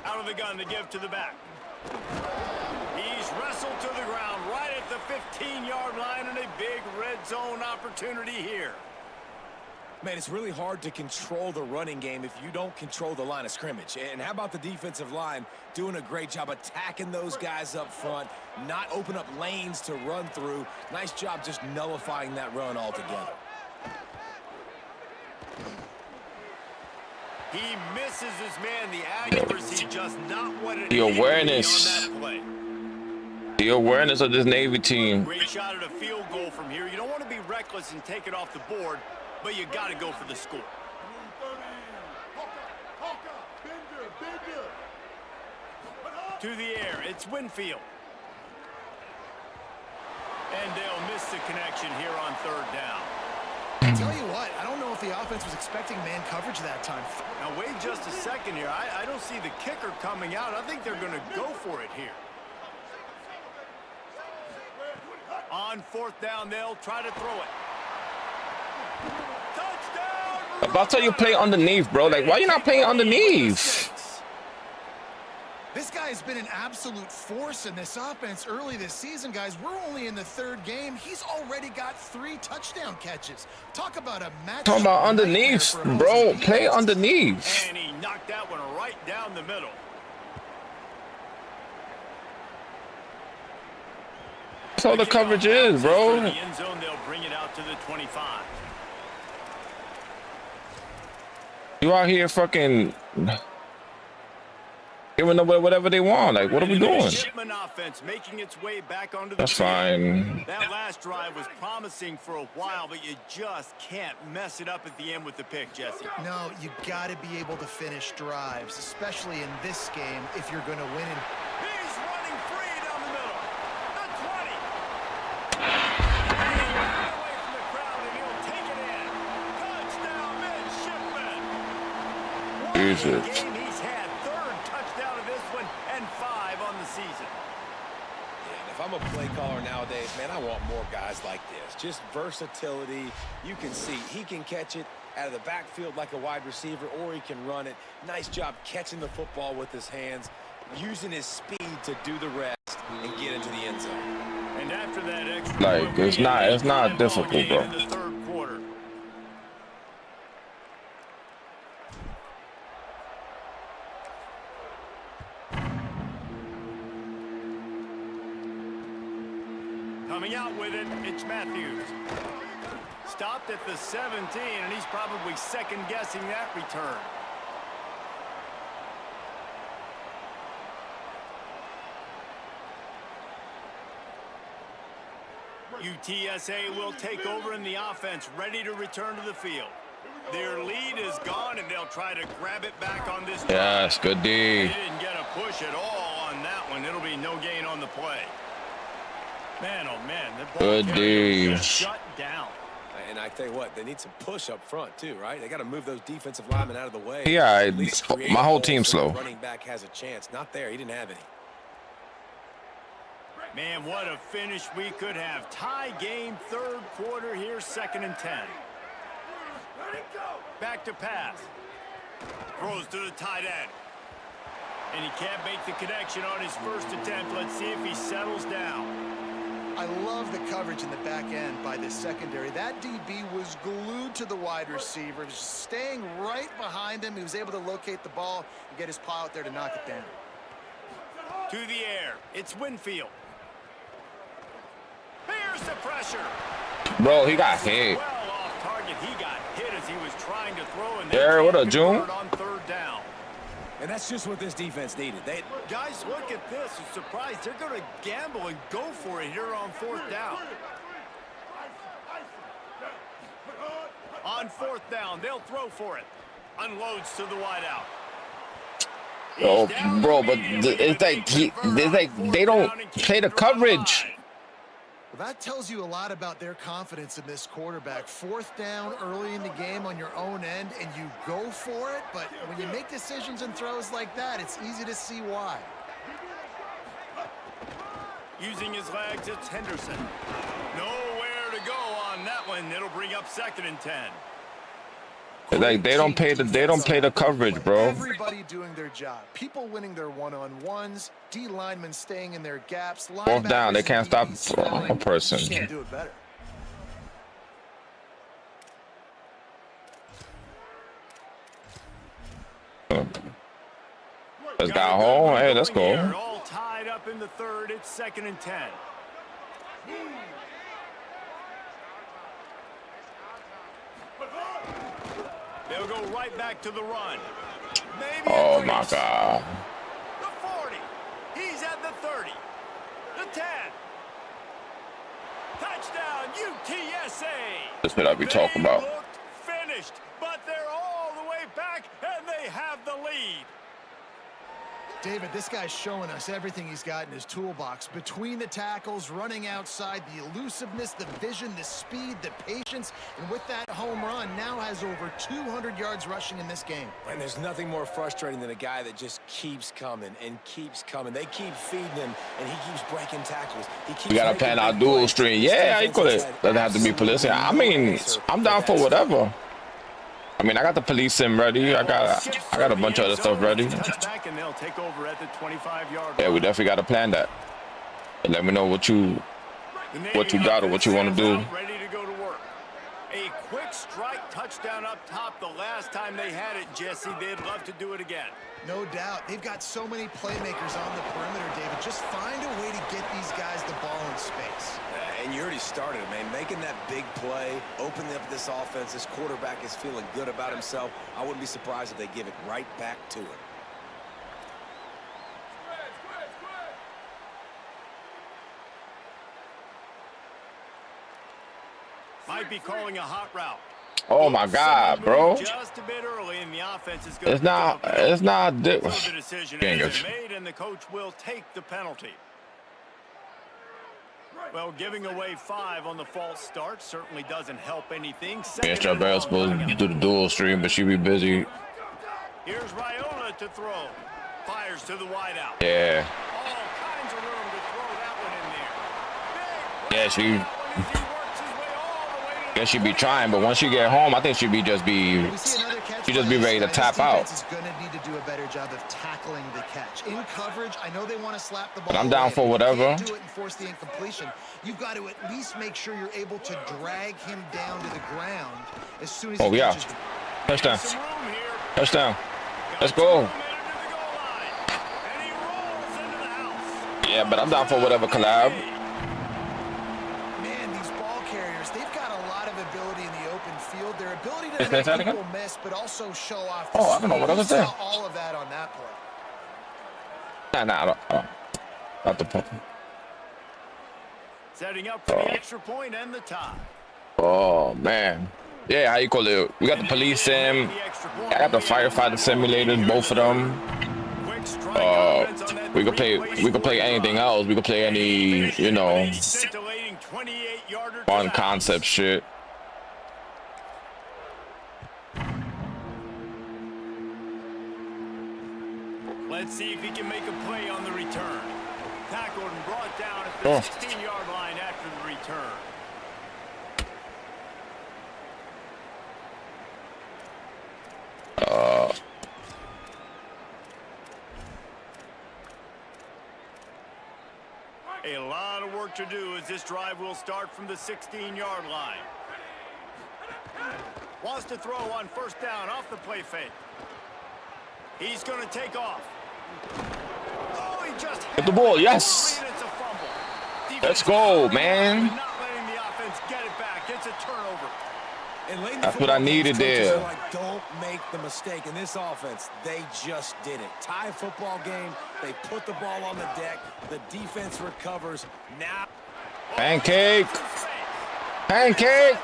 Out of the gun to give to the back. He's wrestled to the ground right at the 15-yard line, and a big red zone opportunity here. Man, it's really hard to control the running game if you don't control the line of scrimmage. And how about the defensive line doing a great job attacking those guys up front, not open up lanes to run through. Nice job just nullifying that run altogether. He misses his man. The accuracy just not what it The needed to be awareness. on that play. The awareness of this Navy team. Great shot at a field goal from here. You don't want to be reckless and take it off the board, but you got to go for the score. To the air, it's Winfield. And they'll miss the connection here on 3rd down. Tell you what, I don't know if the offense was expecting man coverage that time. Now, wait just a second here. I don't see the kicker coming out. I think they're going to go for it here. On 4th down, they'll try to throw it. Touchdown! About to tell you play underneath, bro. Like, why you not playing underneath? This guy has been an absolute force in this offense early this season, guys. We're only in the 3rd game. He's already got 3 touchdown catches. Talk about a match. Talking about underneath, bro. Play underneath. And he knocked that one right down the middle. That's all the coverage is, bro. The end zone, they'll bring it out to the 25. You out here fucking giving away whatever they want. Like, what are we doing? Midshipmen offense making its way back onto the That's field. fine. That last drive was promising for a while, but you just can't mess it up at the end with the pick, Jesse. No, you got to be able to finish drives, especially in this game if you're going to win. He's running free down the middle. The 20. And he ran away from the crowd, and he'll take it in. Touchdown, Midshipmen. What a Jesus. game he's had. 3rd touchdown of this one, and 5 on the season. Yeah, if I'm a play caller nowadays, man, I want more guys like this. Just versatility. You can see he can catch it out of the backfield like a wide receiver, or he can run it. Nice job catching the football with his hands, using his speed to do the rest and get into the end zone. And after that extra Like, point, it's we not- get it's not a difficult, game bro. in the 3rd quarter. Coming out with it, it's Matthews. Stopped at the 17, and he's probably second-guessing that return. UTSA will take over in the offense, ready to return to the field. Their lead is gone, and they'll try to grab it back on this drive. Yes, good D. They didn't get a push at all on that one. It'll be no gain on the play. Man, oh man, the ball Good carrier was D. shut down. And I tell you what, they need some push up front too, right? They got to move those defensive linemen out of the way. Yeah, At least create my whole holes team's so the slow. running back has a chance. Not there. He didn't have any. Man, what a finish we could have. Tie game, 3rd quarter here, 2nd and 10. Back to pass. Throws to the tight end. And he can't make the connection on his first attempt. Let's see if he settles down. I love the coverage in the back end by the secondary. That DB was glued to the wide receiver. He was just staying right behind him. He was able to locate the ball and get his paw out there to knock it down. To the air. It's Winfield. Here's the pressure. Bro, he got hit. Well off target. He got hit as he was trying to throw. And Yeah, what a June. on 3rd down. And that's just what this defense needed. Guys, look at this. I'm surprised they're going to gamble and go for it here on 4th down. On 4th down, they'll throw for it. Unloads to the wideout. Oh, bro, but it's like they don't play the coverage. Well, that tells you a lot about their confidence in this quarterback. 4th down early in the game on your own end, and you go for it. But when you make decisions and throws like that, it's easy to see why. Using his legs, it's Henderson. Nowhere to go on that one. It'll bring up 2nd and 10. Like they don't play the coverage, bro. Everybody doing their job. People winning their one-on-ones. D linemen staying in their gaps. 4th down, they can't stop a person. Can't do it better. Let's got home. Hey, let's go. All tied up in the 3rd. It's 2nd and 10. They'll go right back to the run. Maybe Oh my God. The 40. He's at the 30. The 10. Touchdown, UTSA. That's what I be talking They about. looked finished, but they're all the way back, and they have the lead. David, this guy's showing us everything he's got in his toolbox. Between the tackles, running outside, the elusiveness, the vision, the speed, the patience, and with that home run, now has over 200 yards rushing in this game. And there's nothing more frustrating than a guy that just keeps coming and keeps coming. They keep feeding him, and he keeps breaking tackles. We gotta plan our dual stream. Yeah, I could. Doesn't have to be police. I mean, I'm down for whatever. I mean, I got the police sim ready. I got a bunch of other stuff ready. Yeah, we definitely got to plan that. And let me know what you got or what you want to do. Ready to go to work. A quick strike touchdown up top the last time they had it, Jesse. They'd love to do it again. No doubt. They've got so many playmakers on the perimeter, David. Just find a way to get these guys the ball in space. And you already started, man. Making that big play, opening up this offense. This quarterback is feeling good about himself. I wouldn't be surprised if they give it right back to him. Might be calling a hot route. Oh my God, bro! Just a bit early, and the offense is It's not. the decision is made, and the coach will take the penalty. Well, giving away 5 on the false start certainly doesn't help anything. Yeah, Strawberry's supposed to do the dual stream, but she be busy. Here's Raiola to throw. Fires to the wideout. Yeah. All kinds of room to throw that one in there. Yeah, she be trying, but once she get home, I think she just be ready to tap out. Is going to need to do a better job of tackling the catch. In coverage, I know they want to slap the ball. But I'm down for whatever. You can't do it and force the incompletion. You've got to at least make sure you're able to drag him down to the ground as soon as he catches the ball. Touchdown. Touchdown. Let's go. Yeah, but I'm down for whatever collab. Man, these ball carriers, they've got a lot of ability in the open field. Their ability to make people miss, but also show off the I don't know what I was saying. all of that on that play. Not the point. Setting up for the extra point and the tie. Oh man. Yeah, how you call it? We got the police sim. I got the firefighter simulators, both of them. We could play anything else. We could play any, you know, fun concept shit. Let's see if he can make a play on the return. Tackled and brought down at the 16-yard line after the return. A lot of work to do as this drive will start from the 16-yard line. Wants to throw on first down off the play fake. He's going to take off. Oh, he just Get the ball, yes. Let's go, man. Not letting the offense get it back. It's a turnover. That's what I needed there. Like, don't make the mistake. In this offense, they just did it. Tie football game. They put the ball on the deck. The defense recovers. Now. Pancake. Pancake.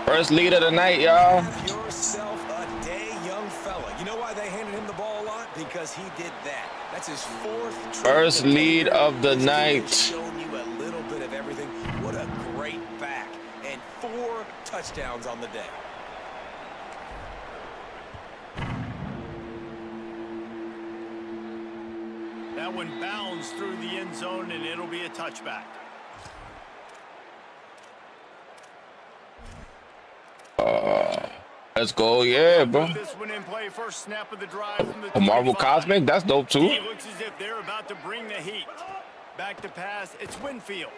First lead of the night, y'all. Have yourself a day, young fella. You know why they handed him the ball a lot? Because he did that. That's his 4th trip. First lead of the night. Showing you a little bit of everything. What a great back. And 4 touchdowns on the day. That one bounds through the end zone, and it'll be a touchback. Let's go, yeah, bro. This one in play, first snap of the drive from the Marvel Cosmic, that's dope too. He looks as if they're about to bring the heat. Back to pass, it's Winfield.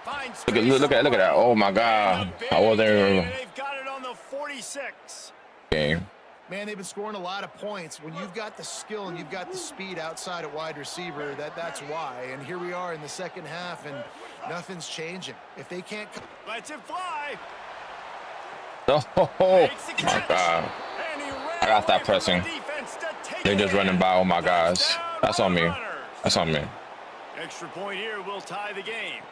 Look at that. Oh my God. I wasn't. They've got it on the 46. Game. Man, they've been scoring a lot of points. When you've got the skill and you've got the speed outside at wide receiver, that's why. And here we are in the second half, and nothing's changing. If they can't... Lets it fly. Oh, my God. I got that pressing. They're just running by all my guys. That's on me. That's on me. Extra point here will tie the game.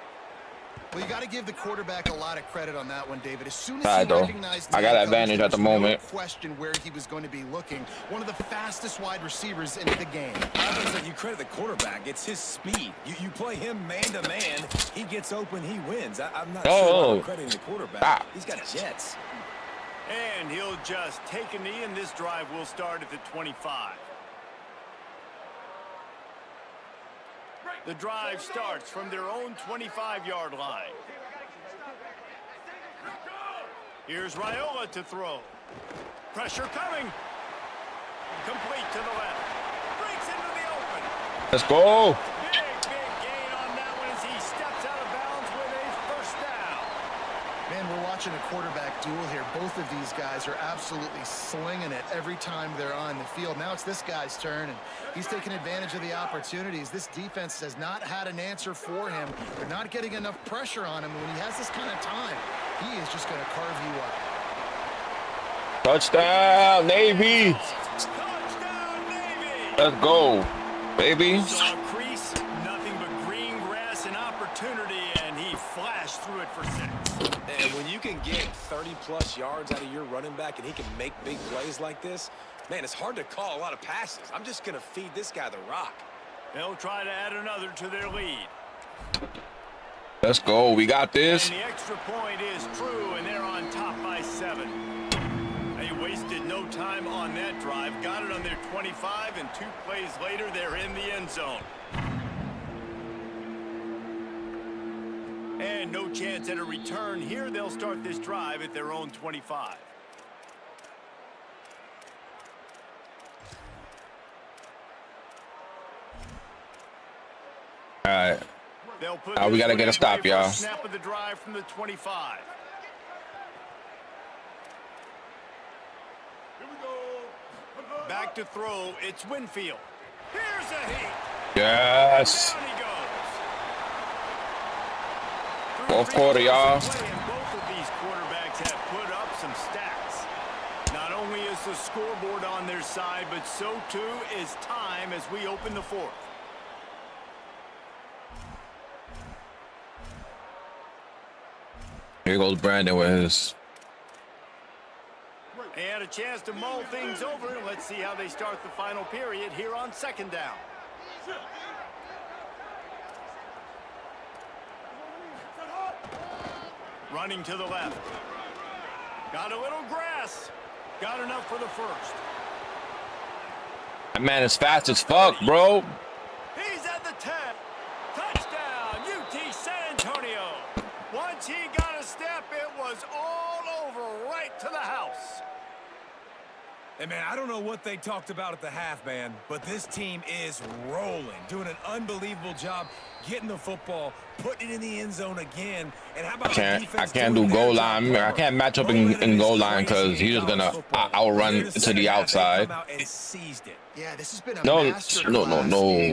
Well, you got to give the quarterback a lot of credit on that one, David. As soon as Alright, he though. recognized I got man advantage coverage, at the there was moment. no question where he was going to be looking. One of the fastest wide receivers in the game. Obviously, you credit the quarterback. It's his speed. You play him man-to-man, he gets open, he wins. I'm not sure why I'm crediting the quarterback. He's got jets. And he'll just take a knee, and this drive will start at the 25. The drive starts from their own 25-yard line. Here's Raiola to throw. Pressure coming. Complete to the left. Breaks into the open. Let's go. Big gain on that one as he steps out of bounds with a first down. Man, we're watching a quarterback duel here. Both of these guys are absolutely slinging it every time they're on the field. Now it's this guy's turn, and he's taking advantage of the opportunities. This defense has not had an answer for him. They're not getting enough pressure on him. When he has this kind of time, he is just going to carve you up. Touchdown, Navy. Touchdown, Navy. Let's go, baby. Saw a crease, nothing but green grass and opportunity, and he flashed through it for 6. And when you can get 30-plus yards out of your running back and he can make big plays like this, man, it's hard to call a lot of passes. I'm just going to feed this guy the rock. They'll try to add another to their lead. Let's go. We got this. And the extra point is true, and they're on top by 7. They wasted no time on that drive. Got it on their 25, and 2 plays later, they're in the end zone. And no chance at a return here. They'll start this drive at their own 25. All right. They'll put We got to get a stop, y'all. Snap of the drive from the 25. Here we go. Back to throw. It's Winfield. Here's a heat. Yes. Down he goes. Fourth quarter, y'all. Both of these quarterbacks have put up some stats. Not only is the scoreboard on their side, but so too is time as we open the 4th. Here goes Brandon with his. And a chance to mull things over. Let's see how they start the final period here on 2nd down. Running to the left. Got a little grass. Got enough for the first. That man is fast as fuck, bro. He's at the 10. Touchdown, UT San Antonio. Once he got a step, it was all over right to the house. And, man, I don't know what they talked about at the half, man, but this team is rolling, doing an unbelievable job getting the football, putting it in the end zone again. And how about I can't do goal line. I can't match up in goal line because he's just gonna outrun to the outside. Yeah, this has been a No.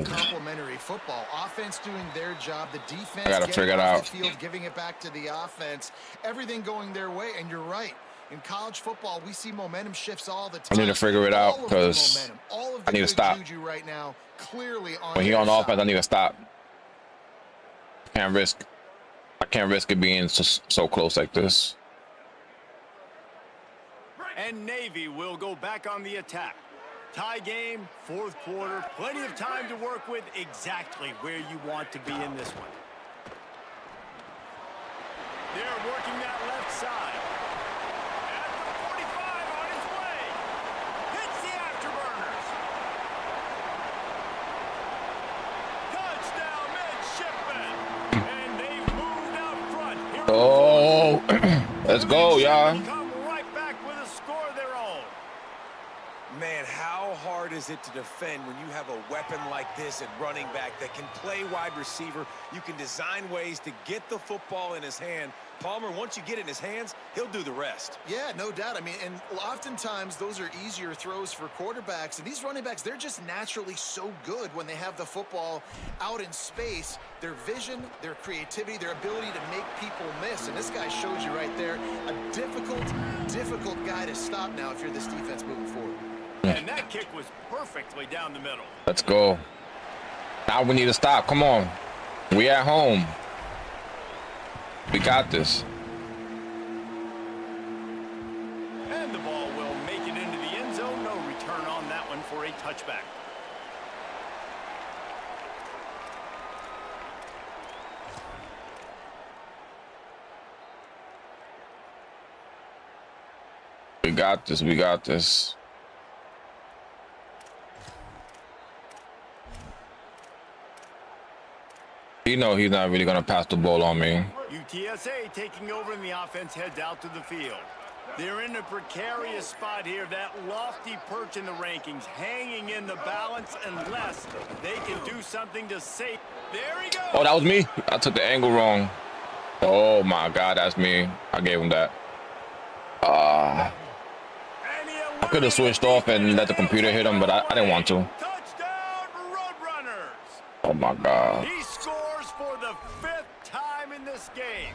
complementary football. Offense doing their job, the defense I gotta figure it out. the field, giving it back to the offense, everything going their way. And you're right. In college football, we see momentum shifts all the time. I need to figure it out because I need to stop. Right now, clearly on when he's on offense, I need to stop. I can't risk it being so close like this. And Navy will go back on the attack. Tie game, 4th quarter, plenty of time to work with, exactly where you want to be in this one. They're working that left side. At the 45 on his way. Hits the afterburners. Touchdown, Midshipmen. And they've moved out front. Here Oh, let's go, y'all. come right back with a score of their own. Man, how hard is it to defend when you have a weapon like this at running back that can play wide receiver? You can design ways to get the football in his hand. Palmer, once you get it in his hands, he'll do the rest. Yeah, no doubt. I mean, and oftentimes those are easier throws for quarterbacks. And these running backs, they're just naturally so good when they have the football out in space. Their vision, their creativity, their ability to make people miss. And this guy shows you right there, a difficult guy to stop now if you're this defense moving forward. And that kick was perfectly down the middle. Let's go. Now we need to stop. Come on. We at home. We got this. And the ball will make it into the end zone. No return on that one for a touchback. We got this. We got this. You know he's not really gonna pass the ball on me. UTSA taking over and the offense heads out to the field. They're in a precarious spot here, that lofty perch in the rankings, hanging in the balance unless they can do something to save. There he goes. Oh, that was me. I took the angle wrong. Oh my God, that's me. I gave him that. I could have switched off and let the computer hit him, but I didn't want to. Touchdown, Roadrunners. Oh my God. He scores for the 5th time in this game.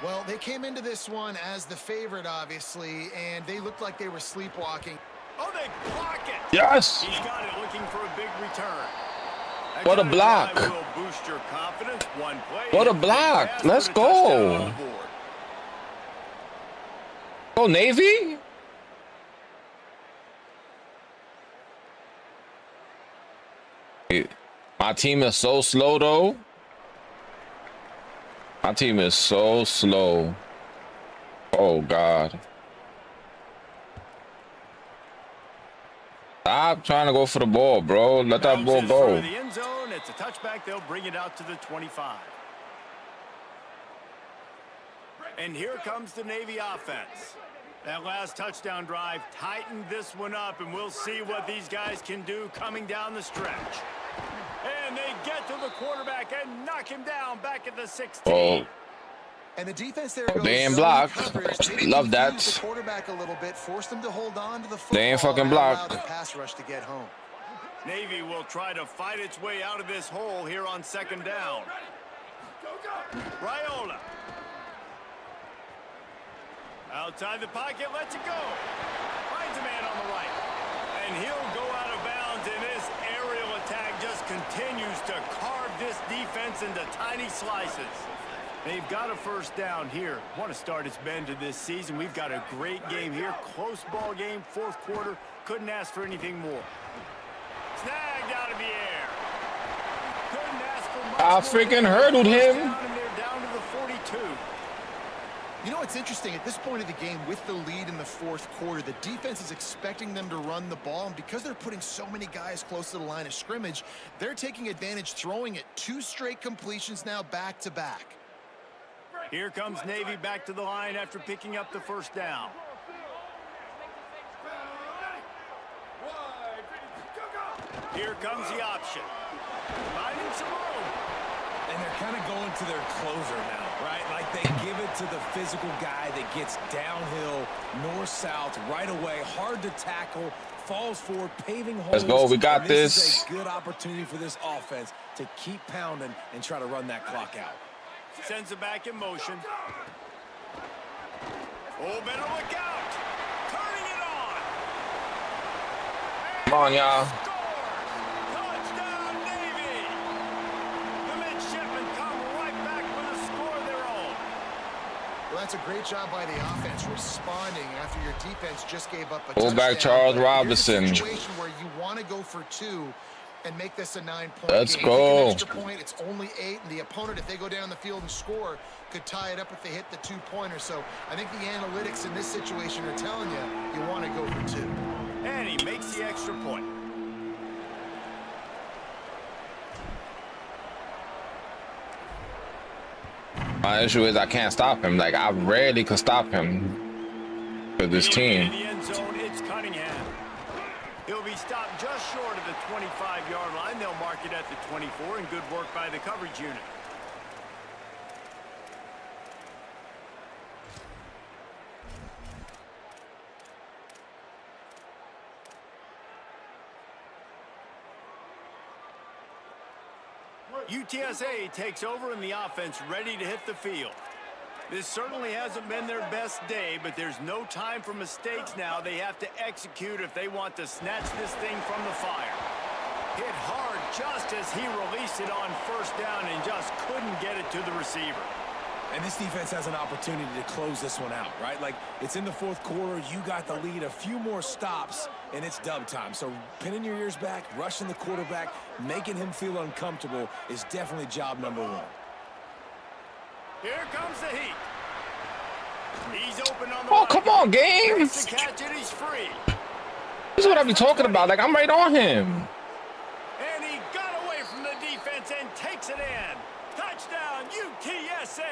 Well, they came into this one as the favorite, obviously, and they looked like they were sleepwalking. Oh, they block it. Yes. He's got it, looking for a big return. That What a kind of block. drive will boost your confidence. One play. What a Big block. pass, Let's put a touchdown on go. the board. Oh, Navy? My team is so slow, though. My team is so slow. Oh, God. Stop trying to go for the ball, bro. Let that ball Bounces go. through the end zone. It's a touchback. They'll bring it out to the 25. And here comes the Navy offense. That last touchdown drive tightened this one up, and we'll see what these guys can do coming down the stretch. And they get to the quarterback and knock him down back at the 16. Oh. And the defense there goes They ain't zone blocked. coverage. They Love that. confused the quarterback a little bit, forced him to hold on to the football. They ain't fucking and blocked. allow the pass rush to get home. Navy will try to fight its way out of this hole here on 2nd down. Raiola. Outside the pocket, lets it go. Finds a man on the right. And he'll go out of bounds, and this aerial attack just continues to carve this defense into tiny slices. They've got a 1st down here. What a start it's been to this season. We've got a great game here. Close ball game, 4th quarter. Couldn't ask for anything more. Snagged out of the air. Couldn't ask for much I more. freaking hurdled him. Down, and they're down to the 42. You know what's interesting? At this point of the game, with the lead in the 4th quarter, the defense is expecting them to run the ball, and because they're putting so many guys close to the line of scrimmage, they're taking advantage, throwing it 2 straight completions now back-to-back. Here comes Navy back to the line after picking up the 1st down. Here comes the option. Finding some room. And they're kind of going to their closer now, right? Like they give it to the physical guy that gets downhill, north-south, right away, hard to tackle, falls forward, paving holes. Let's go. We got And this. This is a good opportunity for this offense to keep pounding and try to run that clock out. Sends it back in motion. Oh, better look out. Turning it on. Come on, y'all. Touchdown, Navy. The Midshipmen come right back with a score of their own. Well, that's a great job by the offense responding after your defense just gave up a Fullback touchdown. Charles But Robinson. here's a situation where you want to go for 2 and make this a 9-point Let's game. go. Kick an extra point, it's only 8, and the opponent, if they go down the field and score, could tie it up if they hit the 2-pointer. So I think the analytics in this situation are telling you want to go for 2. And he makes the extra point. My issue is I can't stop him. Like, I rarely can stop him for this In team. the end zone, it's Cunningham. He'll be stopped just short of the 25-yard line. They'll mark it at the 24, and good work by the coverage unit. UTSA takes over, and the offense ready to hit the field. This certainly hasn't been their best day, but there's no time for mistakes now. They have to execute if they want to snatch this thing from the fire. Hit hard just as he released it on 1st down and just couldn't get it to the receiver. And this defense has an opportunity to close this one out, right? Like, it's in the fourth quarter. You got the lead, a few more stops, and it's dub time. So pinning your ears back, rushing the quarterback, making him feel uncomfortable is definitely job number one. Here comes the heat. He's open on the Oh, come on, game. Makes the catch and he's free. This is what I be talking about. Like, I'm right on him. And he got away from the defense and takes it in. Touchdown, UTSA.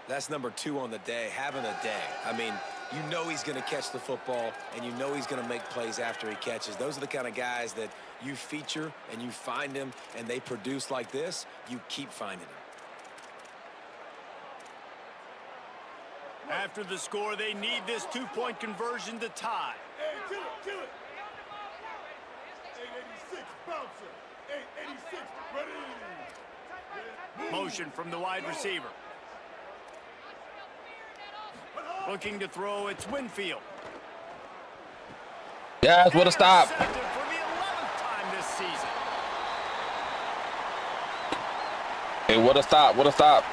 That's number 2 on the day, having a day. I mean, you know he's going to catch the football, and you know he's going to make plays after he catches. Those are the kind of guys that you feature and you find them, and they produce like this. You keep finding them. After the score, they need this 2-point conversion to tie. Hey, kill it, kill it. 886, bouncer. 886, ready. Motion from the wide receiver. Looking to throw, it's Winfield. Yes, what a stop. Intercepted for the 11th time this season. Hey, what a stop, what a stop.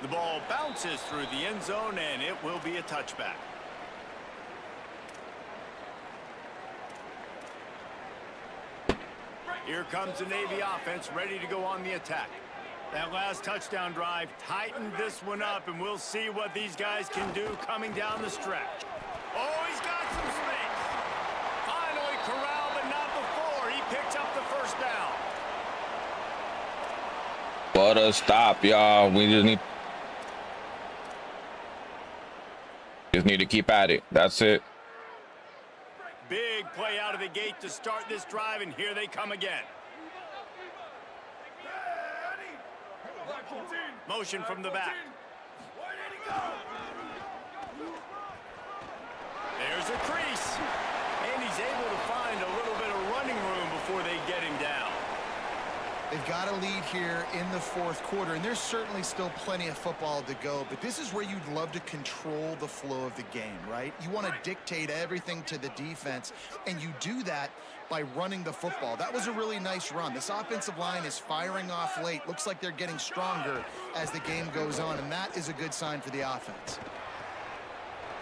The ball bounces through the end zone, and it will be a touchback. Here comes the Navy offense ready to go on the attack. That last touchdown drive tightened this one up, and we'll see what these guys can do coming down the stretch. Oh, he's got some space. Finally corralled, but not before. He picks up the first down. What a stop, y'all. We just need to keep at it. That's it. Big play out of the gate to start this drive, and here they come again. Motion from the back. There's a crease. And he's able to find a little bit of running room before they get him down. They've got a lead here in the fourth quarter, and there's certainly still plenty of football to go, but this is where you'd love to control the flow of the game, right? You want to dictate everything to the defense, and you do that by running the football. That was a really nice run. This offensive line is firing off late. Looks like they're getting stronger as the game goes on, and that is a good sign for the offense.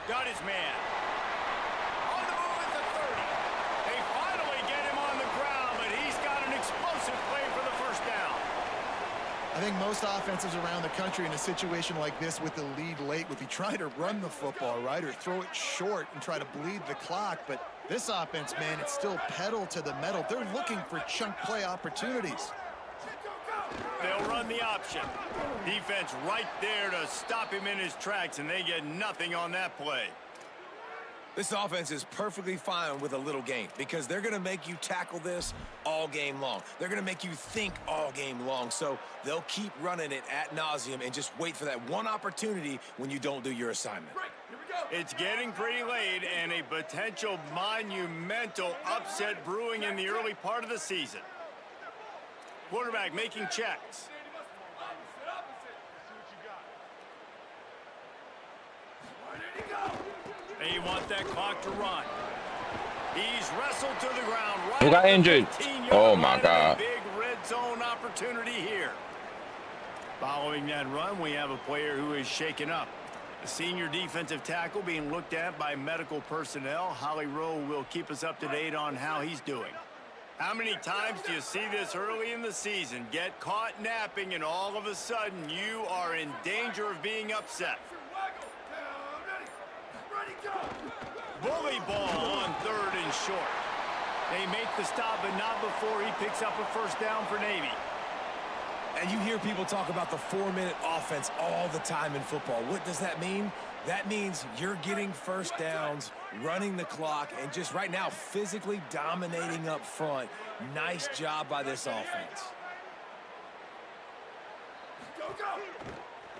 Got his man. On the move at the 30. They finally get him on the ground, but he's got an explosive play for the first down. I think most offenses around the country in a situation like this with the lead late would be trying to run the football, right, or throw it short and try to bleed the clock. But this offense, man, it's still pedal to the metal. They're looking for chunk play opportunities. They'll run the option. Defense right there to stop him in his tracks, and they get nothing on that play. This offense is perfectly fine with a little game because they're going to make you tackle this all game long. They're going to make you think all game long. So they'll keep running it ad nauseum and just wait for that one opportunity when you don't do your assignment. It's getting pretty late, and a potential monumental upset brewing in the early part of the season. Quarterback making checks. They want that clock to run. He's wrestled to the ground. Right. Who got injured? Oh my God. Big red zone opportunity here. Following that run, we have a player who is shaken up. A senior defensive tackle being looked at by medical personnel. Holly Rowe will keep us up to date on how he's doing. How many times do you see this early in the season? Get caught napping, and all of a sudden you are in danger of being upset. Bully ball on 3rd and short. They make the stop, but not before he picks up a first down for Navy. And you hear people talk about the 4-minute offense all the time in football. What does that mean? That means you're getting first downs, running the clock, and just right now physically dominating up front. Nice job by this offense.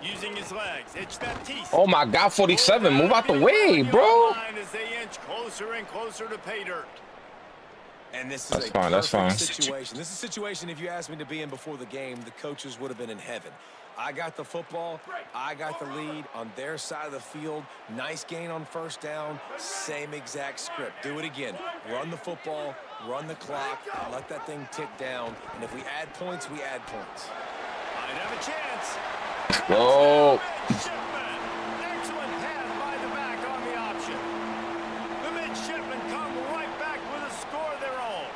Using his legs, it's Baptiste. Oh my God, 47. Move out the way, bro. As they inch closer and closer to pay dirt. And this is That's a fine, that's perfect fine. situation. This is a situation, if you asked me to be in before the game, the coaches would have been in heaven. I got the football, I got the lead on their side of the field. Nice gain on first down, same exact script. Do it again. Run the football, run the clock, let that thing tick down. And if we add points, we add points. Might have a chance. Go. Midshipmen. Excellent pass by the back on the option. The Midshipmen come right back with a score of their own.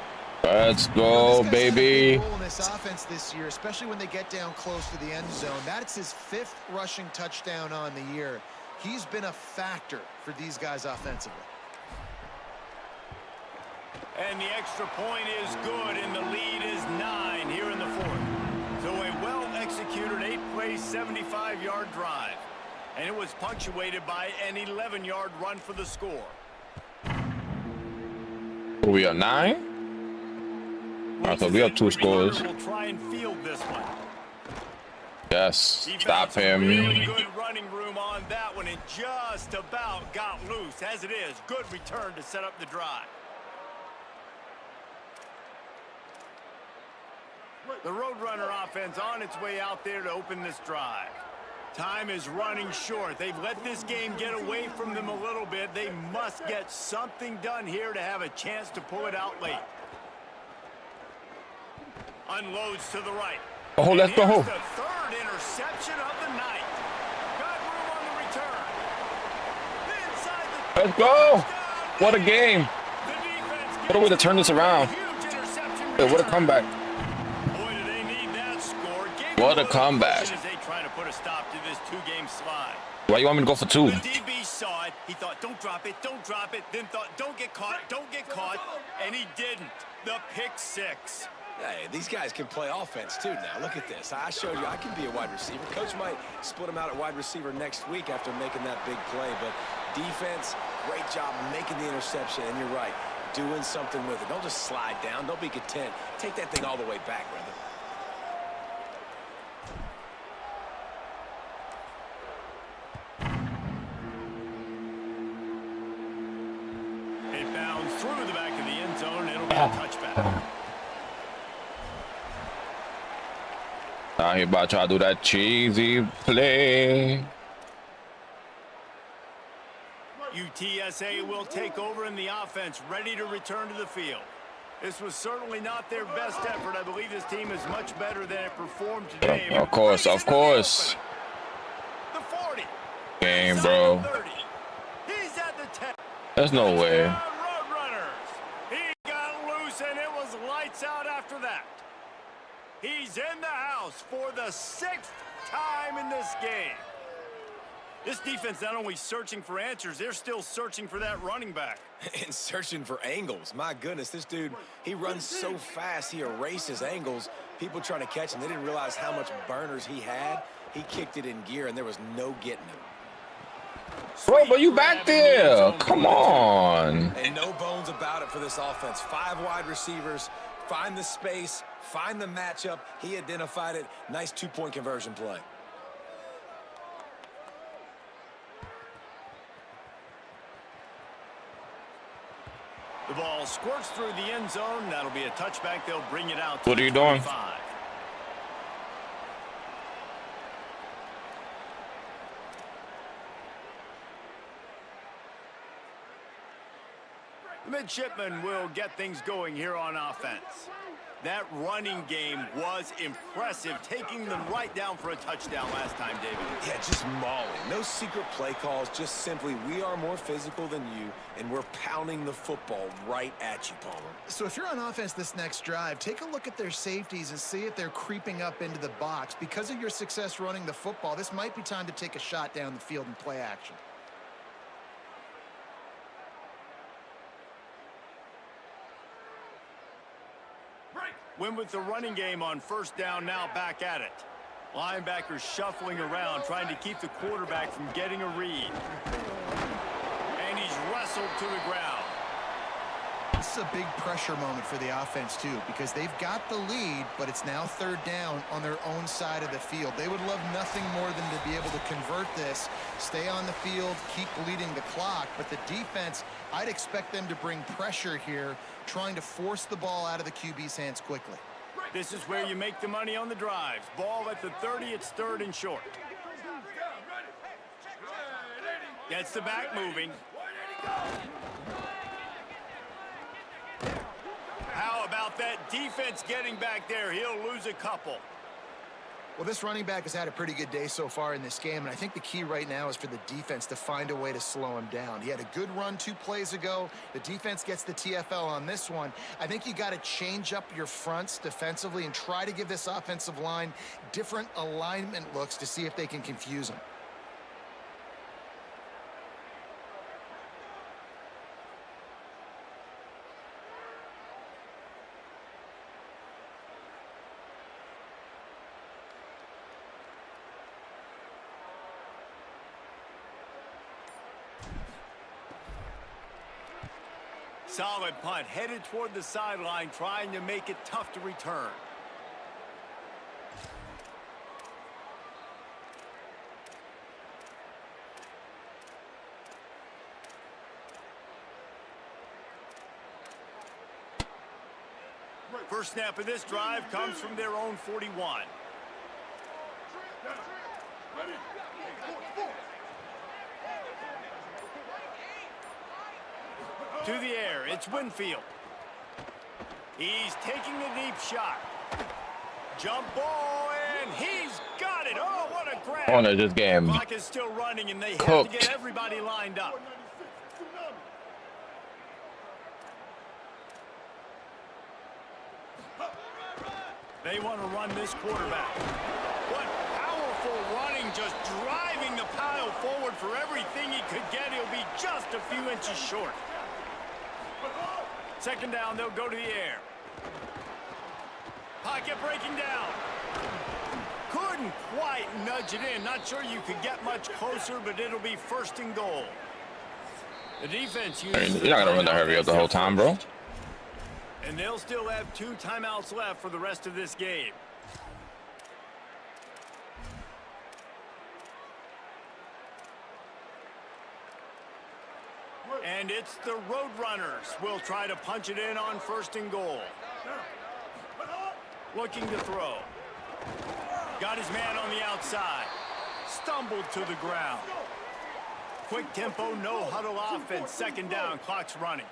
Let's go, This guy's had a baby. big role in this offense this year, especially when they get down close to the end zone. That's his 5th rushing touchdown on the year. He's been a factor for these guys offensively. And the extra point is good, and the lead is 9 here in the 4th. So a well-executed 8-play, 75-yard drive. And it was punctuated by an 11-yard run for the score. We are 9? All right, so we have 2 scores. We'll try and field this one. Yes, stop him. Really good running room on that one, and just about got loose. As it is, good return to set up the drive. The Roadrunner offense on its way out there to open this drive. Time is running short. They've let this game get away from them a little bit. They must get something done here to have a chance to pull it out late. Unloads to the right. Oh, let's go. Here's the 3rd interception of the night. Got room on the return. Inside the Let's go. touchdown. What a game. The defense What a way to gets turn this around. huge interception Hey, what a return. comeback. Boy, do they need that score. Gave What them a comeback. cushion as they try to put a stop to this 2-game slide. Why you want me to go for 2? The DB saw it. He thought, don't drop it, don't drop it. Then thought, don't get caught, don't get caught. And he didn't. The pick 6. Hey, these guys can play offense too now. Look at this. I showed you I can be a wide receiver. Coach might split him out at wide receiver next week after making that big play. But defense, great job making the interception. And you're right, doing something with it. Don't just slide down. Don't be content. Take that thing all the way back, brother. It bounds through the back of the end zone. It'll be a touchback. Now he about to try to do that cheesy play. UTSA will take over in the offense, ready to return to the field. This was certainly not their best effort. I believe this team is much better than it performed today. Of course, of course. The 40. Game, bro. 30. He's at the 10. There's no way. Roadrunners. He got loose, and it was lights out after that. He's in the house for the 6th time in this game. This defense not only searching for answers, they're still searching for that running back. And searching for angles. My goodness, this dude, he runs so fast, he erases angles. People trying to catch him, they didn't realize how much burners he had. He kicked it in gear, and there was no getting him. Bro, but you back there. Come on. And no bones about it for this offense. 5 wide receivers. Find the space, find the matchup. He identified it. Nice 2-point conversion play. The ball squirts through the end zone. That'll be a touchback. They'll bring it out. What are you doing? 25. The Midshipmen will get things going here on offense. That running game was impressive, taking them right down for a touchdown last time, David. Yeah, just mauling. No secret play calls, just simply we are more physical than you, and we're pounding the football right at you, Palmer. So if you're on offense this next drive, take a look at their safeties and see if they're creeping up into the box. Because of your success running the football, this might be time to take a shot down the field and play action. Win with the running game on first down, now back at it. Linebackers shuffling around, trying to keep the quarterback from getting a read. And he's wrestled to the ground. This is a big pressure moment for the offense, too, because they've got the lead, but it's now 3rd down on their own side of the field. They would love nothing more than to be able to convert this, stay on the field, keep bleeding the clock. But the defense, I'd expect them to bring pressure here, trying to force the ball out of the QB's hands quickly. This is where you make the money on the drives. Ball at the 30, it's 3rd and short. Gets the back moving. How about that defense getting back there? He'll lose a couple. Well, this running back has had a pretty good day so far in this game, and I think the key right now is for the defense to find a way to slow him down. He had a good run 2 plays ago. The defense gets the TFL on this one. I think you got to change up your fronts defensively and try to give this offensive line different alignment looks to see if they can confuse him. Solid punt, headed toward the sideline, trying to make it tough to return. First snap of this drive comes from their own 41. To the air, it's Winfield. He's taking a deep shot. Jump ball, and he's got it. Oh, what a grab. Oh, no, this game. Clock is still running, and they have Cooked. to get everybody lined up. They want to run this quarterback. What powerful running, just driving the pile forward for everything he could get. He'll be just a few inches short. 2nd down, they'll go to the air. Pocket breaking down. Couldn't quite nudge it in. Not sure you could get much closer, but it'll be 1st and goal. The defense uses You're not going to run that hurry up the whole time, bro. And they'll still have 2 timeouts left for the rest of this game. And it's the Roadrunners. Will try to punch it in on 1st and goal. Looking to throw. Got his man on the outside. Stumbled to the ground. Quick tempo, no huddle offense. 2nd down, clock's running.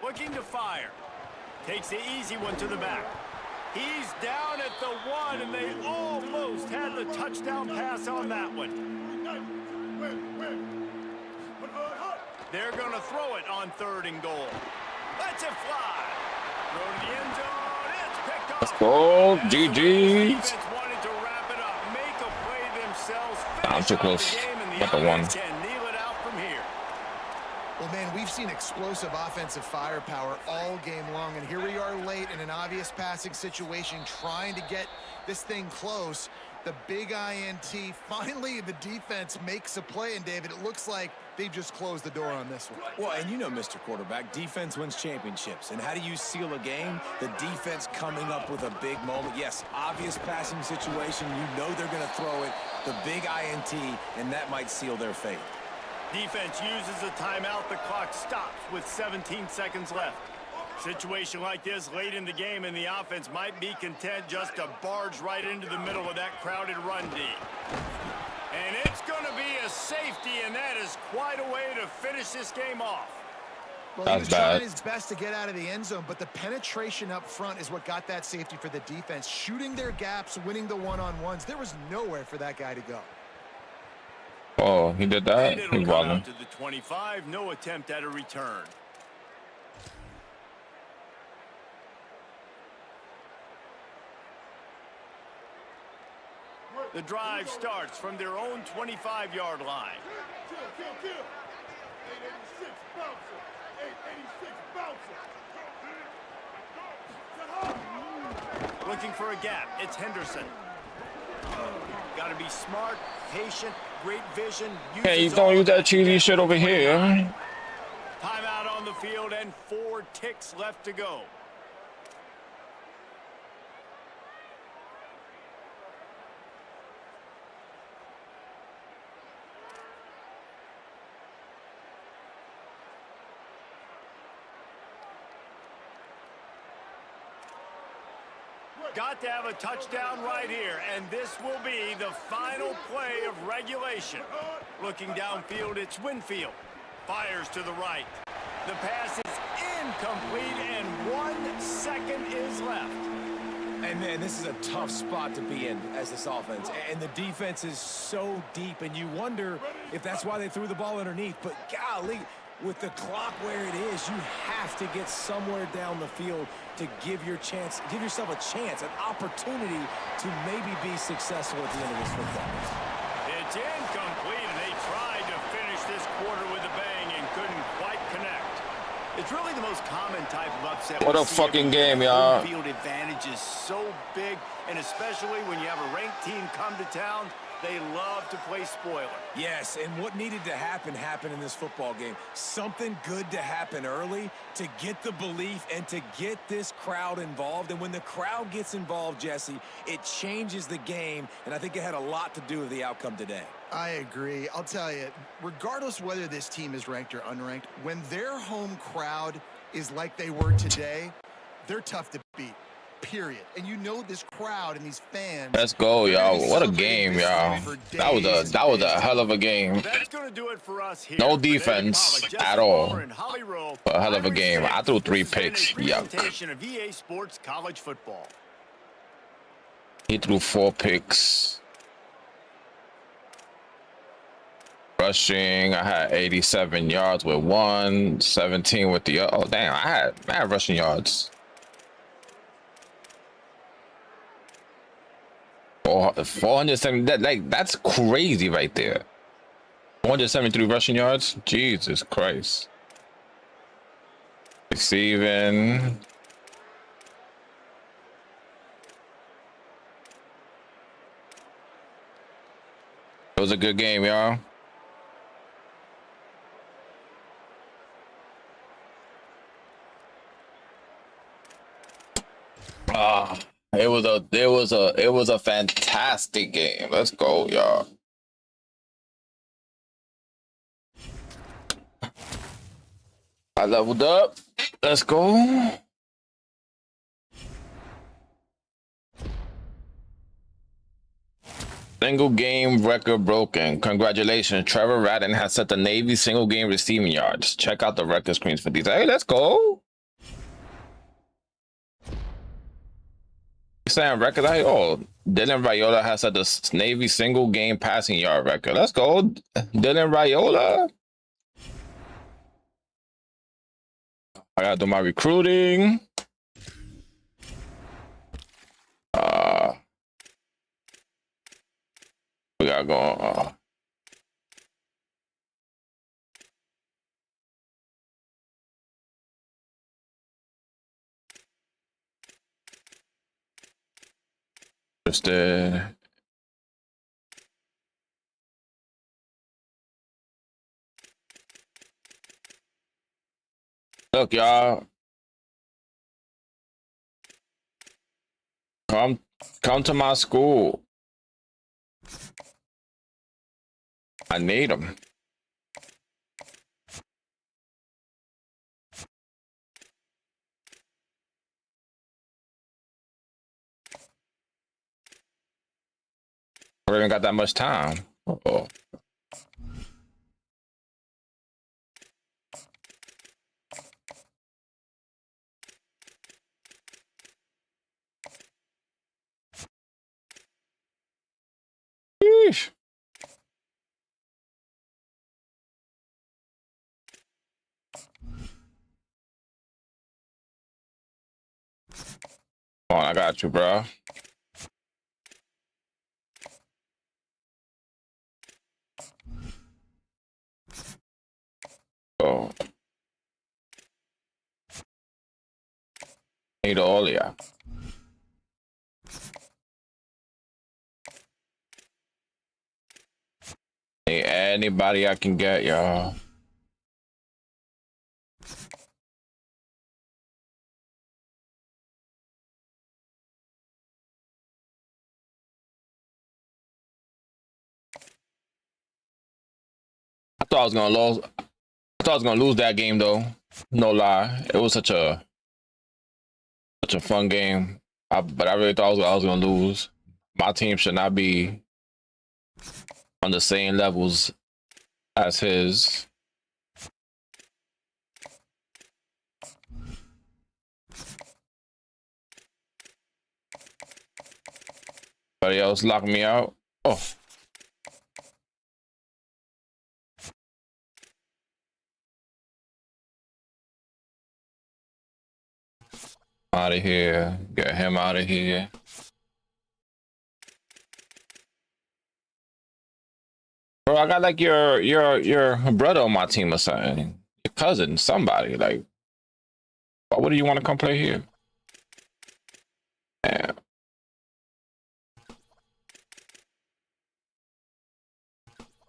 Looking to fire. Takes the easy one to the back. He's down at the 1, and they almost had the touchdown pass on that one. They're going to throw it on 3rd and goal. Let's it fly. Throw to the end zone. It's picked up. Let's go. GG's. Wanted to wrap it up, make a play themselves. I'm too close. Got the 1. Can kneel it out from here. Well, man, we've seen explosive offensive firepower all game long, and here we are late in an obvious passing situation trying to get this thing close. The big INT. Finally, the defense makes a play, and David, it looks like they've just closed the door on this one. Well, and you know, Mr. Quarterback, defense wins championships. And how do you seal a game? The defense coming up with a big moment. Yes, obvious passing situation. You know they're going to throw it. The big INT, and that might seal their fate. Defense uses a timeout. The clock stops with 17 seconds left. Situation like this late in the game, and the offense might be content just to barge right into the middle of that crowded run D. And it's going to be a safety, and that is quite a way to finish this game off. Well, That's he was bad. trying his best to get out of the end zone, but the penetration up front is what got that safety for the defense. Shooting their gaps, winning the one-on-ones. There was nowhere for that guy to go. Oh, he did that? And He it'll come wasn't. out to the 25. No attempt at a return. The drive starts from their own 25-yard line. Kill. 886 bouncer. 886 bouncer. Looking for a gap. It's Henderson. Got to be smart, patient, great vision. Hey, you don't use that cheesy shit over here. Timeout on the field and 4 ticks left to go. Got to have a touchdown right here, and this will be the final play of regulation. Looking downfield, it's Winfield. Fires to the right. The pass is incomplete, and 1 second is left. And man, this is a tough spot to be in as this offense. And the defense is so deep, and you wonder if that's why they threw the ball underneath. But golly, with the clock where it is, you have to get somewhere down the field to give yourself a chance, an opportunity to maybe be successful at the end of this football game. It's incomplete, and they tried to finish this quarter with a bang and couldn't quite connect. It's really the most common type of upset. What a fucking game, y'all. Home field advantage is so big, and especially when you have a ranked team come to town, they love to play spoiler. Yes, and what needed to happen happened in this football game. Something good to happen early to get the belief and to get this crowd involved. And when the crowd gets involved, Jesse, it changes the game, and I think it had a lot to do with the outcome today. I agree. I'll tell you, regardless whether this team is ranked or unranked, when their home crowd is like they were today, they're tough to beat. Period. And you know this crowd and these fans. Let's go, y'all. What a game, y'all. That was a hell of a game. That's going to do it for us here. No defense at all. A hell of a game. I threw 3 picks. Yuck. Of EA Sports College Football. He threw 4 picks. Rushing, I had 87 yards with 1, 17 with the other. Oh, damn, I had rushing yards. 470, that's crazy right there. 473 rushing yards. Jesus Christ. Receiving. It was a good game, y'all. It was a fantastic game. Let's go, y'all. I leveled up. Let's go. Single game record broken. Congratulations. Trevor Radden has set the Navy single game receiving yards. Check out the record screens for these. Hey, let's go. Saying record, oh, Dylan Raiola has set the Navy single game passing yard record. Let's go, Dylan Raiola. I gotta do my recruiting. We gotta go. Interested. Look, y'all. Come to my school. I need them. I haven't got that much time. Uh-oh. Yeesh. Come on, I got you, bro. Oh. Need all, yeah. Need anybody I can get, y'all. I thought I was gonna lose that game though. No lie. It was such a fun game. But I really thought I was gonna lose. My team should not be on the same levels as his. Anybody else lock me out? Oh. Out of here. Get him out of here. Bro, I got like your brother on my team or something. Your cousin, somebody. Like, what do you want to come play here? Damn.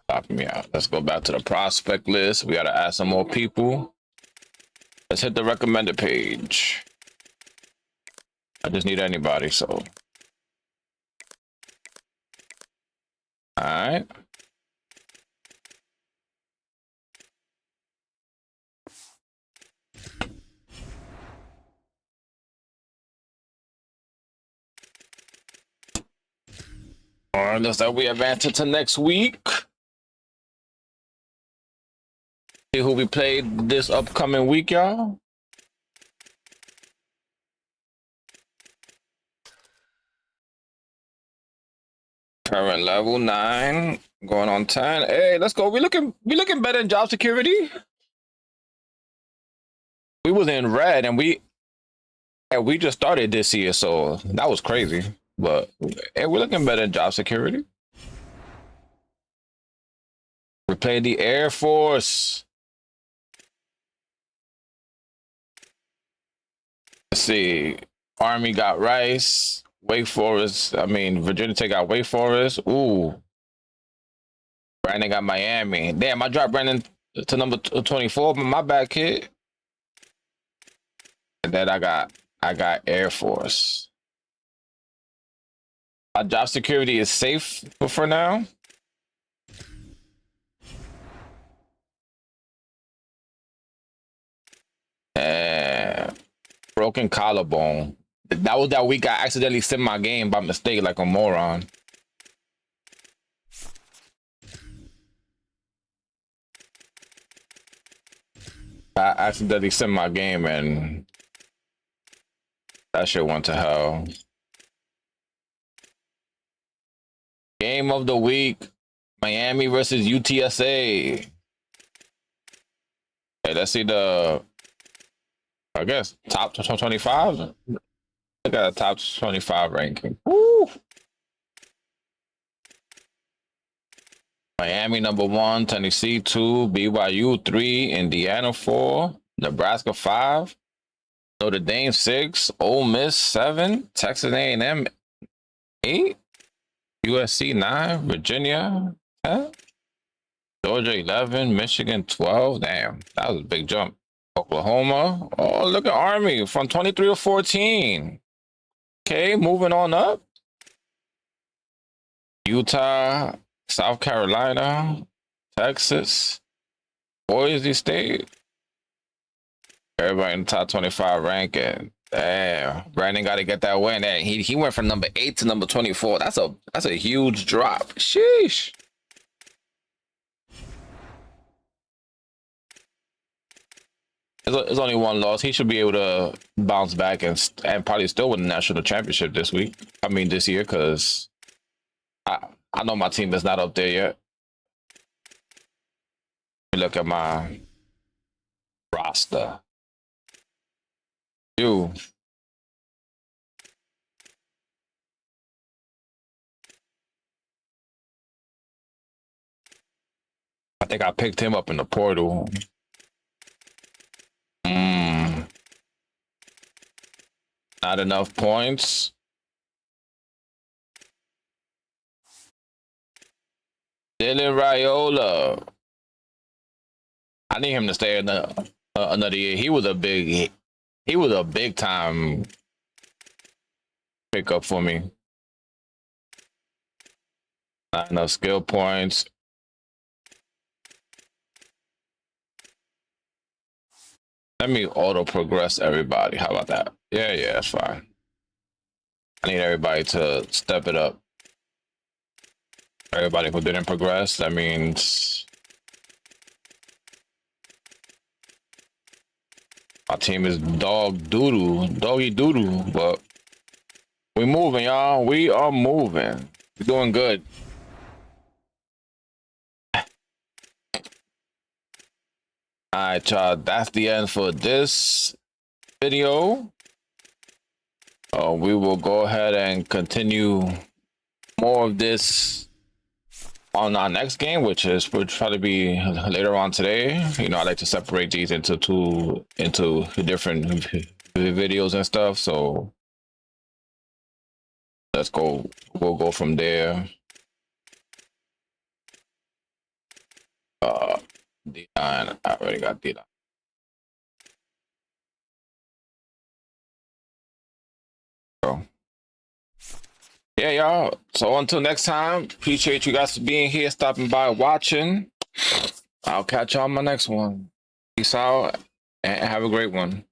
Lock me out. Let's go back to the prospect list. We gotta add some more people. Let's hit the recommended page. I just need anybody, so. All right. All right, looks like we advance to next week. See who we played this upcoming week, y'all. Current level 9, going on 10. Hey, let's go. We looking better in job security. We was in red and we just started this year, so that was crazy. But hey, we're looking better in job security. We played the Air Force. Let's see. Army got Rice. Wake Forest. Virginia Tech got Wake Forest. Ooh. Brandon got Miami. Damn, I dropped Brandon to number 24, but my bad, kid. And then I got Air Force. Our job security is safe for now. And broken collarbone. That was that week I accidentally sent my game by mistake like a moron. I accidentally sent my game and that shit went to hell. Game of the week, Miami versus UTSA. Hey, let's see I guess top 25. I got a top 25 ranking. Woo! Miami number 1, Tennessee 2, BYU 3, Indiana 4, Nebraska 5, Notre Dame 6, Ole Miss 7, Texas A&M 8, USC 9, Virginia 10, Georgia 11, Michigan 12. Damn, that was a big jump. Oklahoma. Oh, look at Army from 23 to 14. Okay, moving on up. Utah, South Carolina, Texas, Boise State. Everybody in the top 25 ranking. Damn, Brandon got to get that win. He went from number 8 to number 24. That's a huge drop. Sheesh. There's only one loss. He should be able to bounce back and probably still win the national championship this year, because I know my team is not up there yet. Let me look at my roster. I think I picked him up in the portal. Not enough points. Dylan Raiola. I need him to stay another year. He was a big time pickup for me. Not enough skill points. Let me auto progress everybody. How about that? Yeah, that's fine. I need everybody to step it up. Everybody who didn't progress, that means our team is doggy doodoo, but we moving, y'all. We are moving. We're doing good. Alright, y'all, that's the end for this video. We will go ahead and continue more of this on our next game, which is will try to be later on today. You know, I like to separate these into different videos and stuff. So let's go. We'll go from there. D9. I already got D9. Yeah, y'all. So until next time, appreciate you guys for being here, stopping by, watching. I'll catch y'all on my next one. Peace out and have a great one.